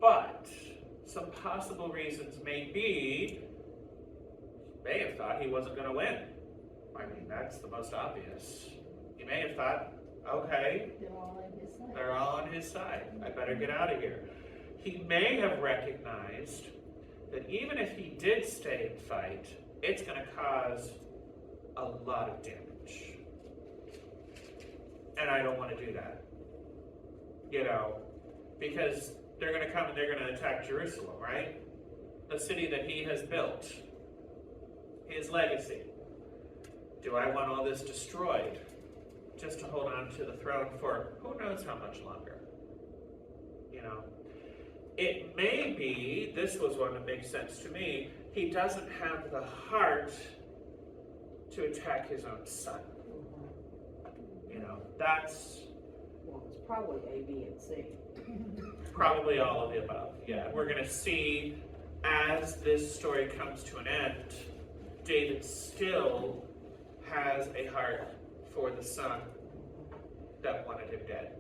but some possible reasons may be, he may have thought he wasn't going to win. I mean, that's the most obvious. He may have thought, okay, They're all on his side. they're all on his side. I better get out of here. He may have recognized that even if he did stay and fight, it's going to cause a lot of damage. And I don't want to do that. You know, because they're going to come and they're going to attack Jerusalem, right? The city that he has built. His legacy. Do I want all this destroyed just to hold on to the throne for who knows how much longer? You know, it may be, this was one that makes sense to me, he doesn't have the heart to attack his own son. You know, that's Well, it's probably A, B, and C. probably all of the above. Yeah, we're going to see as this story comes to an end, David still has a heart for the son that wanted him dead.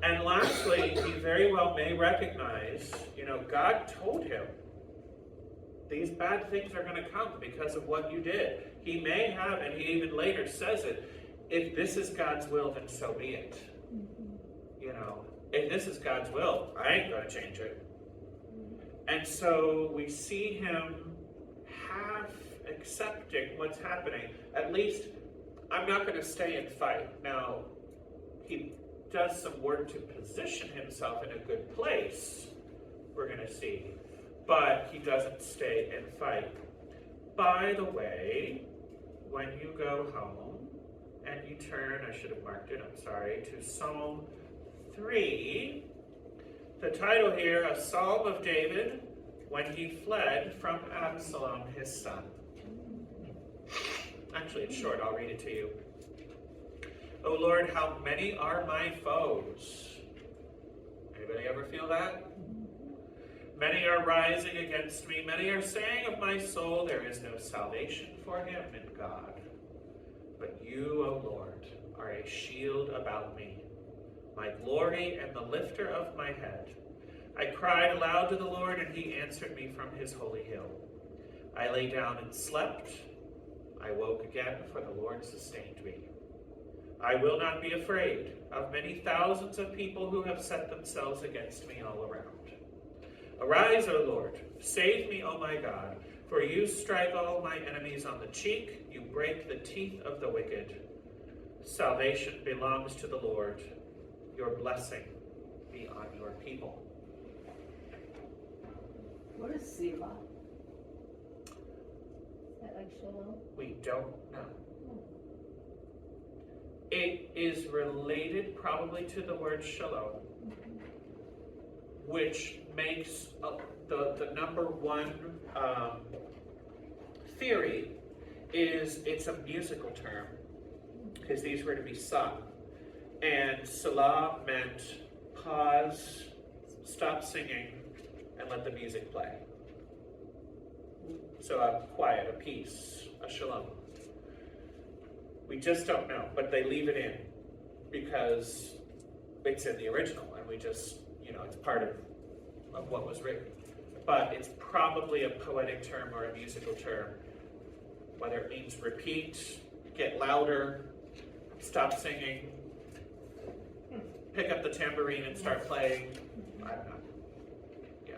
And lastly, he very well may recognize, you know, God told him these bad things are going to come because of what you did. He may have, and he even later says it, if this is God's will, then so be it. You know, if this is God's will, I ain't going to change it. And so we see him half accepting what's happening. At least, I'm not going to stay and fight. Now, he does some work to position himself in a good place, we're going to see. But he doesn't stay and fight. By the way, when you go home and you turn, I should have marked it, I'm sorry, to Psalm 3, the title here, A Psalm of David when he fled from Absalom, his son. Actually, it's short, I'll read it to you. O Lord, how many are my foes? Anybody ever feel that? Many are rising against me. Many are saying of my soul, there is no salvation for him in God. But you, O Lord, are a shield about me, my glory and the lifter of my head. I cried aloud to the Lord, and he answered me from his holy hill. I lay down and slept. I woke again, for the Lord sustained me. I will not be afraid of many thousands of people who have set themselves against me all around. Arise, O Lord, save me, O my God, for you strike all my enemies on the cheek, you break the teeth of the wicked. Salvation belongs to the Lord. Your blessing be on your people. What is Selah? Is that like Shalom? We don't know. It is related probably to the word shalom, which makes the number one theory is it's a musical term, because these were to be sung. And Salah meant pause, stop singing, and let the music play. So a quiet, a peace, a shalom. We just don't know, but they leave it in because it's in the original, and we just, it's part of what was written. But it's probably a poetic term or a musical term, whether it means repeat, get louder, stop singing, pick up the tambourine and start playing. I don't know. Yeah,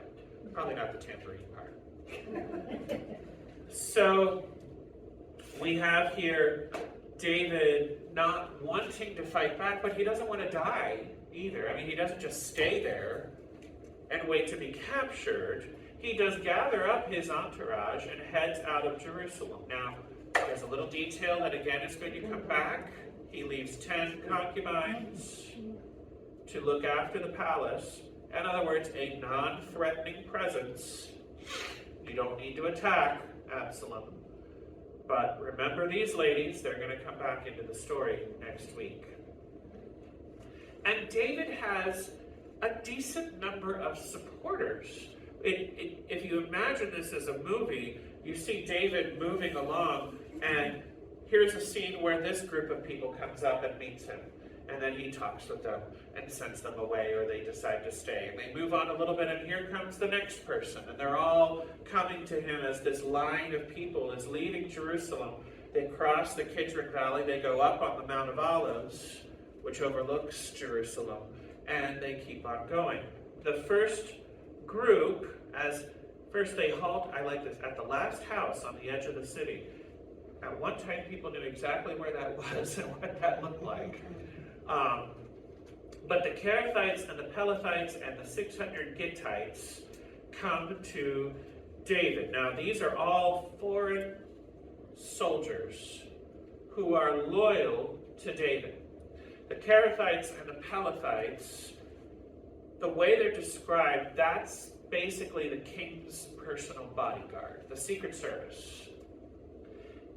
probably not the tambourine part. So we have here David not wanting to fight back, but he doesn't want to die either. I mean, he doesn't just stay there and wait to be captured. He does gather up his entourage and heads out of Jerusalem. Now, there's a little detail that again is going to come back. He leaves 10 concubines to look after the palace. In other words, a non-threatening presence. You don't need to attack Absalom. But remember these ladies, they're going to come back into the story next week. And David has a decent number of supporters. If you imagine this as a movie, you see David moving along, and here's a scene where this group of people comes up and meets him. And then he talks with them and sends them away, or they decide to stay. And they move on a little bit, and here comes the next person. And they're all coming to him as this line of people is leaving Jerusalem. They cross the Kidron Valley. They go up on the Mount of Olives, which overlooks Jerusalem. And they keep on going. The first group, first they halt, I like this, at the last house on the edge of the city. At one time, people knew exactly where that was and what that looked like. But the Kerethites and the Pelethites and the 600 Gittites come to David. Now, these are all foreign soldiers who are loyal to David. The Kerethites and the Pelethites, the way they're described, that's basically the king's personal bodyguard, the Secret Service.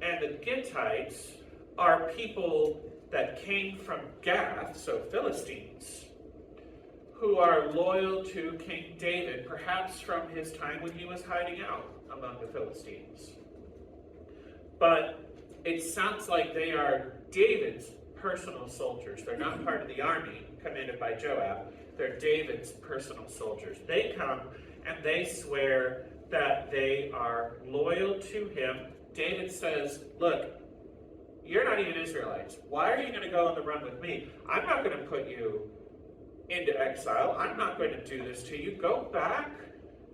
And the Gittites are people that came from Gath, so Philistines, who are loyal to King David, perhaps from his time when he was hiding out among the Philistines. But it sounds like they are David's personal soldiers. They're not part of the army commanded by Joab. They're David's personal soldiers. They come and they swear that they are loyal to him. David says, look, you're not even Israelites. Why are you going to go on the run with me? I'm not going to put you into exile. I'm not going to do this to you. Go back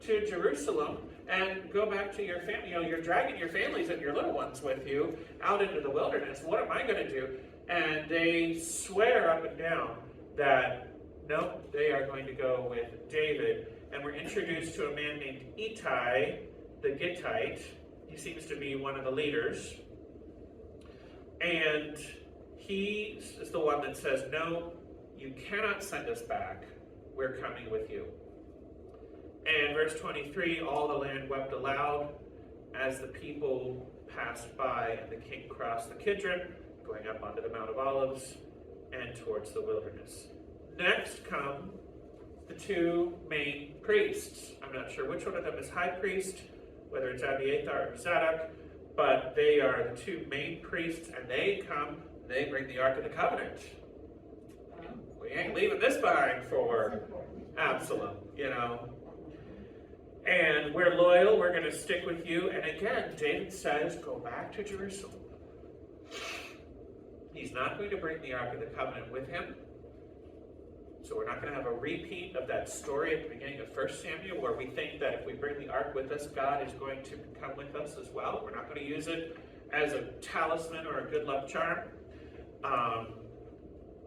to Jerusalem and go back to your family. You're dragging your families and your little ones with you out into the wilderness. What am I going to do? And they swear up and down that, no, they are going to go with David. And we're introduced to a man named Ittai, the Gittite. He seems to be one of the leaders. And he is the one that says, no, you cannot send us back. We're coming with you. And verse 23, all the land wept aloud as the people passed by, and the king crossed the Kidron, going up onto the Mount of Olives and towards the wilderness. Next come the two main priests. I'm not sure which one of them is high priest, whether it's Abiathar or Zadok, but they are the two main priests, and they come, they bring the Ark of the Covenant. We ain't leaving this behind for Absalom, And we're loyal, we're going to stick with you. And again, David says, go back to Jerusalem. He's not going to bring the Ark of the Covenant with him. So we're not going to have a repeat of that story at the beginning of 1 Samuel where we think that if we bring the ark with us, God is going to come with us as well. We're not going to use it as a talisman or a good luck charm.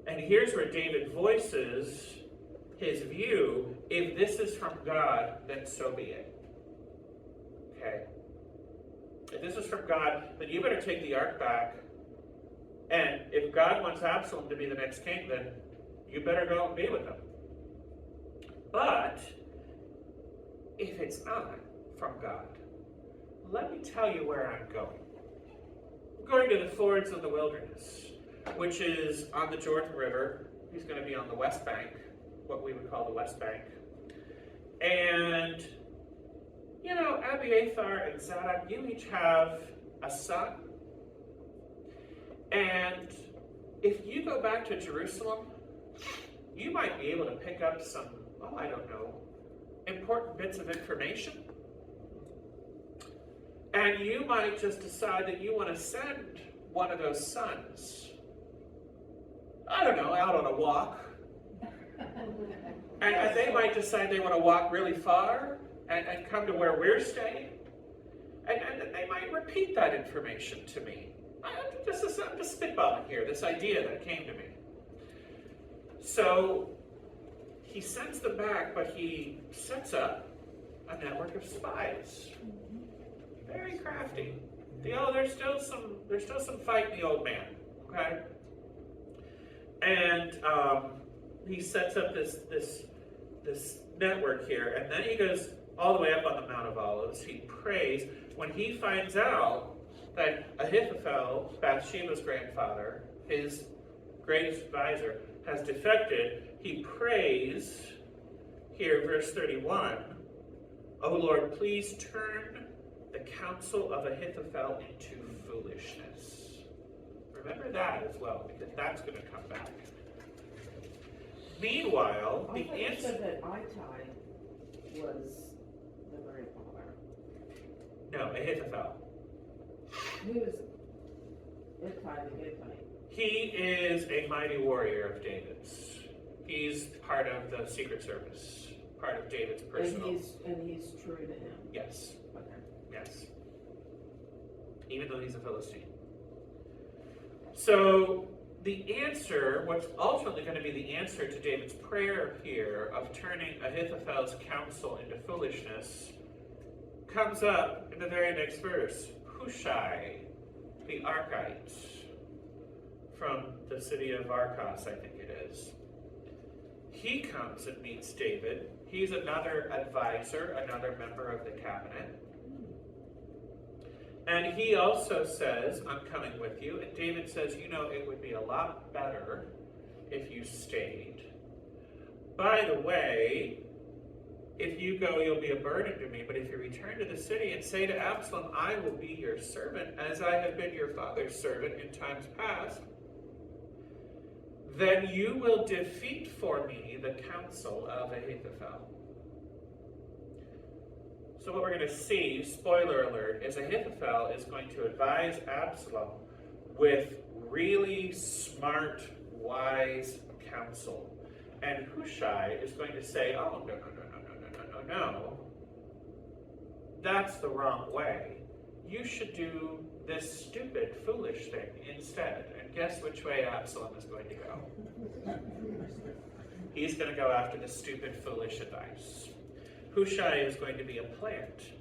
And here's where David voices his view. If this is from God, then so be it. Okay? If this is from God, then you better take the ark back. And if God wants Absalom to be the next king, then you better go and be with him. But if it's not from God, let me tell you where I'm going. I'm going to the fords of the wilderness, which is on the Jordan River. He's going to be on the West Bank, what we would call the West Bank. And, you know, Abiathar and Zadok, you each have a son. And if you go back to Jerusalem, you might be able to pick up some, I don't know, important bits of information. And you might just decide that you want to send one of those sons, I don't know, out on a walk. And they might decide they want to walk really far and come to where we're staying. And they might repeat that information to me. I'm just spitballing here, this idea that came to me. So he sends them back, but he sets up a network of spies. Very crafty. There's still some fight in the old man. Okay? And he sets up this network here, and then he goes all the way up on the Mount of Olives. He prays. When he finds out that Ahithophel, Bathsheba's grandfather, his greatest advisor, has defected, he prays here, verse 31, "O Lord, please turn the counsel of Ahithophel into foolishness." Remember that as well, because that's going to come back. Meanwhile, I the thought you answer... said that Ittai was the grandfather. No, Ahithophel. Who is Ittai the Gittite? He is a mighty warrior of David's. He's part of the Secret Service, part of David's personal... And he's true to him. Yes, Okay. yes. Even though he's a Philistine. So, the answer, what's ultimately going to be the answer to David's prayer here of turning Ahithophel's counsel into foolishness, comes up in the very next verse. Hushai, the Archite, from the city of Archos, I think it is. He comes and meets David. He's another advisor, another member of the cabinet. And he also says, "I'm coming with you." And David says, "You know, it would be a lot better if you stayed. By the way, if you go, you'll be a burden to me. But if you return to the city and say to Absalom, 'I will be your servant, as I have been your father's servant in times past,' then you will defeat for me the counsel of Ahithophel." So what we're going to see, spoiler alert, is Ahithophel is going to advise Absalom with really smart, wise counsel. And Hushai is going to say, "Oh, no. That's the wrong way. You should do this stupid, foolish thing instead." And guess which way Absalom is going to go? He's going to go after the stupid, foolish advice. Hushai is going to be a plant.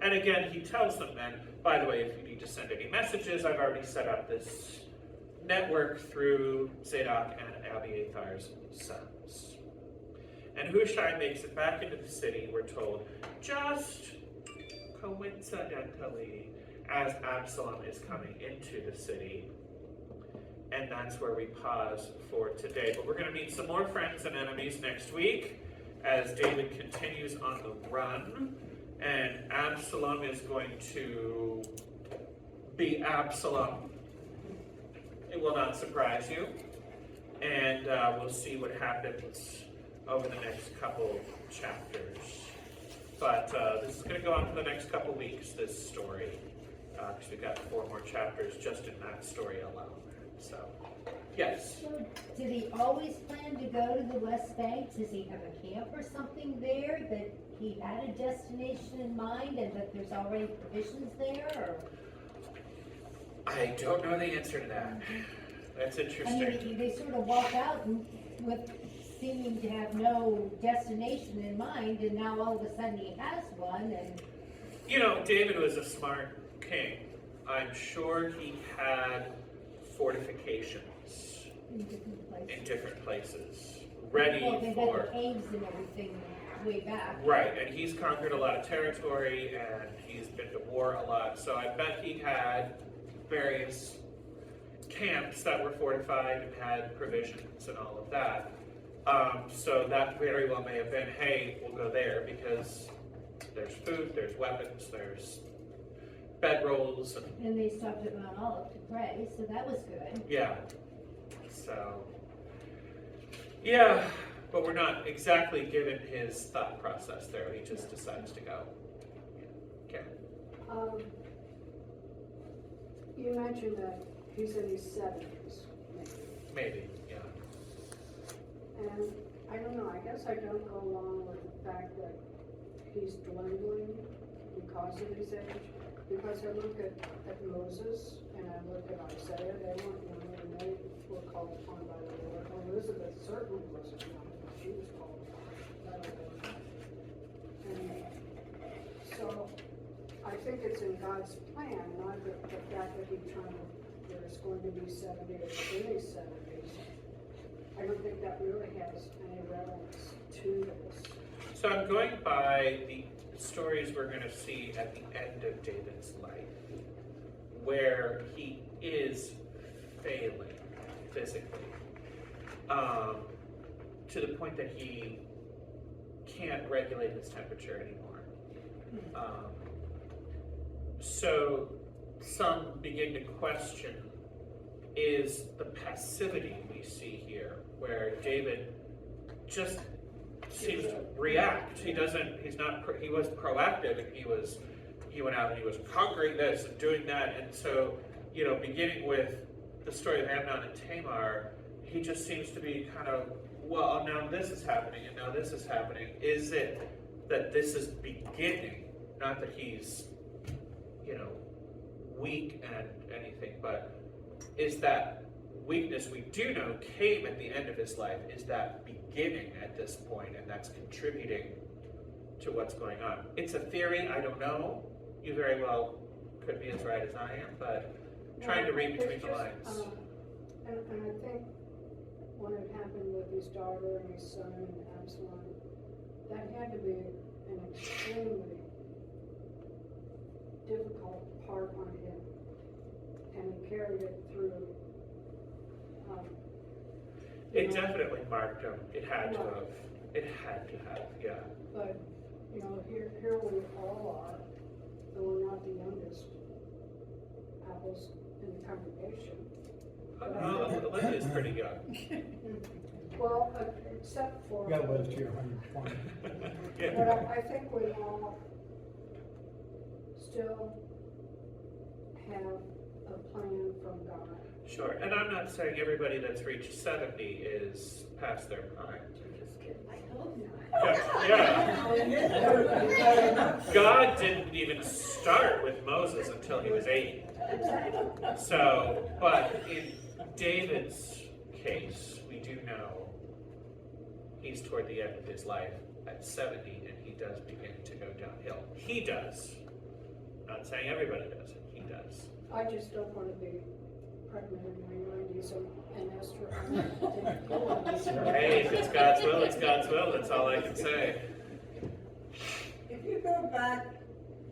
And again, he tells them then, by the way, if you need to send any messages, I've already set up this network through Zadok and Abiathar's sons. And Hushai makes it back into the city, we're told, just coincidentally, as Absalom is coming into the city. And that's where we pause for today. But we're going to meet some more friends and enemies next week as David continues on the run. And Absalom is going to be Absalom. It will not surprise you. And we'll see what happens over the next couple chapters. But this is going to go on for the next couple weeks, this story. Because we've got 4 more chapters just in that story alone. So, yes? So did he always plan to go to the West Bank? Does he have a camp or something there that he had a destination in mind and that there's already provisions there, or? I don't know the answer to that. That's I mean, interesting. they sort of walk out with seeming to have no destination in mind, and now all of a sudden he has one, and You know, David was a smart king. I'm sure he had fortifications in different places. in different places, ready Well, they for. had the caves and everything way back. Right, and he's conquered a lot of territory and he's been to war a lot, so I bet he had various camps that were fortified and had provisions and all of that. So that very well may have been, hey, we'll go there because there's food, there's weapons, there's bedrolls, and And they stopped at Mount Olive to pray, so that was good. yeah. So, yeah, but we're not exactly given his thought process there. He just decides to go. Okay. You mentioned that he's in his 70s, Maybe, yeah. and I don't know, I guess I don't go along with the fact that he's dwindling because of his age. Because I look at Moses and I look at Isaiah, they weren't young and they were called upon by the Lord. Elizabeth certainly wasn't young, but she was called upon by the Lord. And so I think it's in God's plan, not the fact that there's going to be 70 or in his 70s. I don't think that really has any relevance to this. So I'm going by the stories we're going to see at the end of David's life, where he is failing physically, to the point that he can't regulate his temperature anymore. So some begin to question, is the passivity we see here, where David just seems to react. He was proactive, and he went out and he was conquering this and doing that. And so, beginning with the story of Amnon and Tamar, he just seems to be kind of, well, now this is happening and now this is happening. Is it that this is beginning? Not that he's, weak and anything, but is that weakness we do know came at the end of his life? Is that beginning at this point, and that's contributing to what's going on? It's a theory, I don't know. You very well could be as right as I am, but trying to read between the lines. And I think when it happened with his daughter and his son and Absalom, that had to be an extremely difficult part on him. And he carried it through. It definitely marked him. It had to have. It had to have, yeah. But, here we all are, though we're not the youngest apples in the congregation. Olivia's pretty young. Well, except for. You gotta live to your 120. But Yeah. I think we all still have a plan from God. Sure, and I'm not saying everybody that's reached 70 is past their prime. I hope not. Yeah. God didn't even start with Moses until he was 80. So, but in David's case, we do know he's toward the end of his life at 70, and he does begin to go downhill. He does. Not saying everybody does. He does. I just don't want to be pregnant in my 90s and Esther. Hey, if it's God's will, it's God's will. That's all I can say. If you go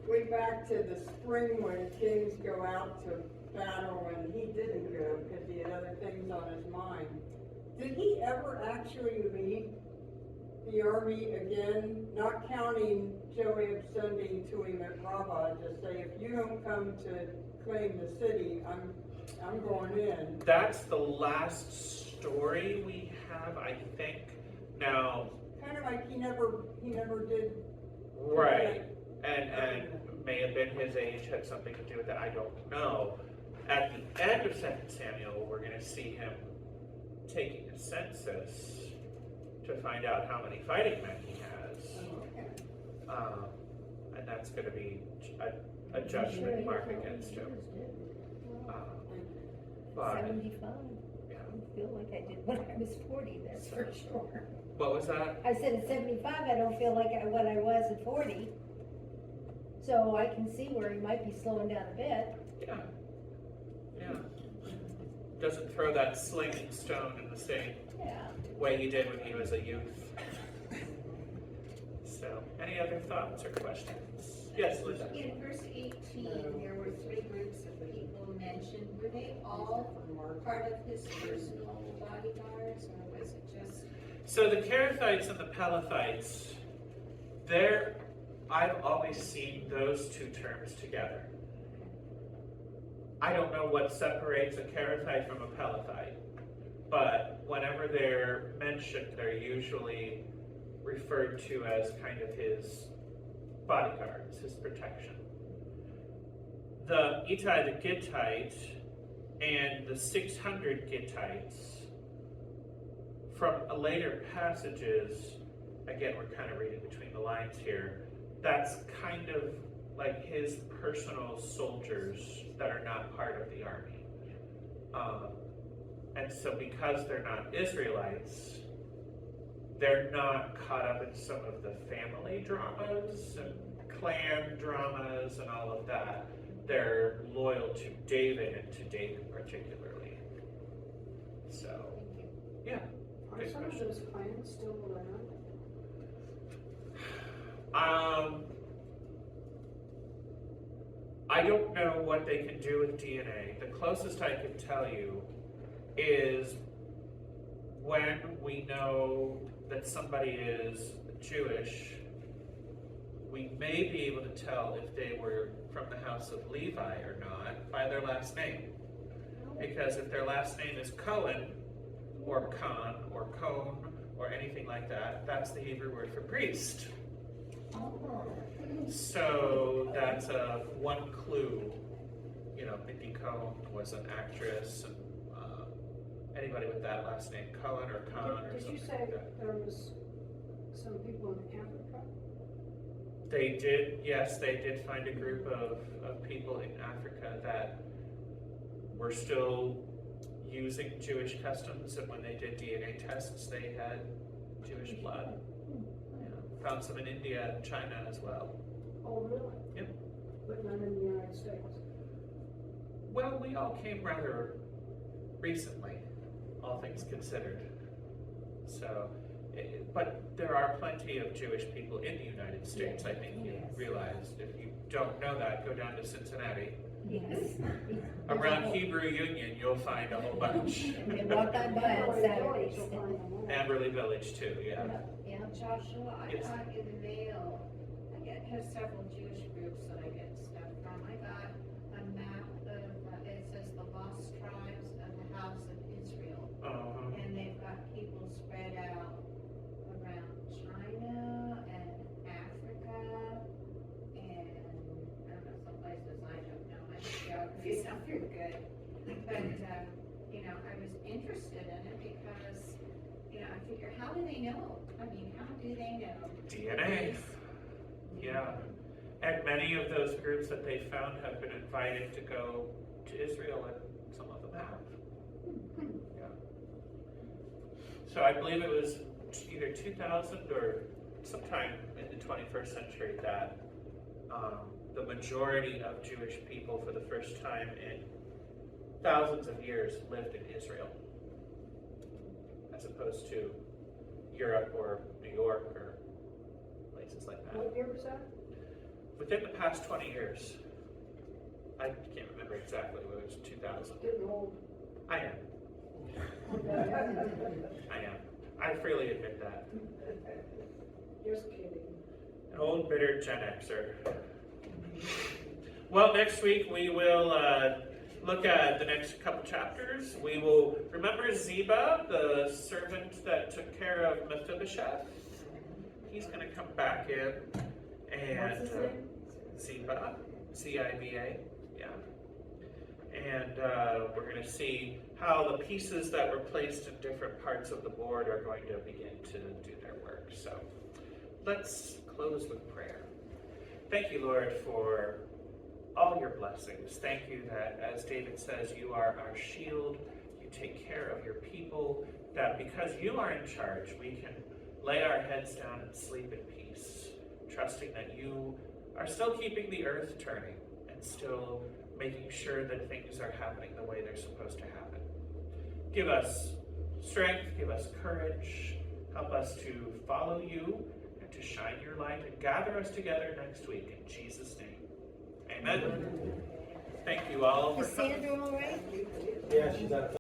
way back to the spring when kings go out to battle and he didn't go because he had other things on his mind, did he ever actually lead the army again, not counting Joab sending to him at Rabbah to say, if you don't come to claim the city, I'm going in. That's the last story we have, I think. Now, Kind of like he never did. right, and may have been his age, had something to do with that, I don't know. At the end of 2 Samuel, we're going to see him taking a census to find out how many fighting men he has. Okay. And that's gonna be a judgment mark against him. But, 75. yeah. I feel like I did when I was 40, that's for sure. What was that? I said at 75, I don't feel like what I was at 40. So I can see where he might be slowing down a bit. Yeah. Yeah. Doesn't throw that slinging stone in the same Yeah. way he did when he was a youth. So, any other thoughts or questions? Yes, Linda? In verse 18, there were 3 groups of people mentioned. Were they all part of his personal bodyguards, or was it just? So the Kerethites and the Pelethites, I've always seen those two terms together. I don't know what separates a Kerethite from a Pelethite, but whenever they're mentioned, they're usually referred to as kind of his bodyguards, his protection. The Ittai the Gittite and the 600 Gittites, from later passages, again, we're kind of reading between the lines here, that's kind of like his personal soldiers that are not part of the army. And so because they're not Israelites, they're not caught up in some of the family dramas and clan dramas and all of that. They're loyal to David and to David particularly. So, yeah. Are Good some of question. those clans still around? I don't know what they can do with DNA. The closest I can tell you is when we know that somebody is Jewish, we may be able to tell if they were from the house of Levi or not by their last name. Because if their last name is Cohen, or Khan, or Cohn, or anything like that, that's the Hebrew word for priest. So that's one clue. You know, Mindy Cohn was an actress, and anybody with that last name, Cohen or Khan or Did you something say like that. there was some people in Africa? They did, yes, they did find a group of people in Africa that were still using Jewish customs, and when they did DNA tests, they had Jewish blood. Yeah. Found some in India and China as well. Oh, really? Yep. But none in the United States? Well, we all came rather recently, all things considered. So, but there are plenty of Jewish people in the United States, I think you realize. If you don't know that, go down to Cincinnati. Yes. Around Hebrew Union, you'll find a whole bunch. And walk on by on Saturdays. You'll find them all. Amberley Village too, yeah. Yeah. Joshua, I Yes. got in the mail, has several Jewish groups that I get stuff from. I got a map of, it says the lost tribes of the house of Israel. And they've got people spread out around China and Africa and, I don't know, some places I don't know. My geography's not very good. But, you know, I was interested in it because, you know, I figure, how do they know? I mean, how do they know? DNA. Yeah. And many of those groups that they found have been invited to go to Israel, and some of them have. Yeah. So I believe it was either 2000 or sometime in the 21st century that the majority of Jewish people for the first time in thousands of years lived in Israel, as opposed to Europe or New York or places like that. What year was that? Within the past 20 years. I can't remember exactly whether it was 2000. Getting old. I am. I am. I freely admit that. Just kidding. An old, bitter Gen Xer. Well, next week we will look at the next couple chapters. We will remember Ziba, the servant that took care of Mephibosheth. He's going to come back in, and What's his name? Ziba, Z-I-B-A, yeah. And we're going to see how the pieces that were placed in different parts of the board are going to begin to do their work. So let's close with prayer. Thank you, Lord, for all your blessings. Thank you that, as David says, you are our shield. You take care of your people, that because you are in charge, we can lay our heads down and sleep in peace, trusting that you are still keeping the earth turning and still making sure that things are happening the way they're supposed to happen. Give us strength, give us courage, help us to follow you and to shine your light, and gather us together next week in Jesus' name. Amen. Thank you all for Is coming. Sandra all right? Yeah, she's out.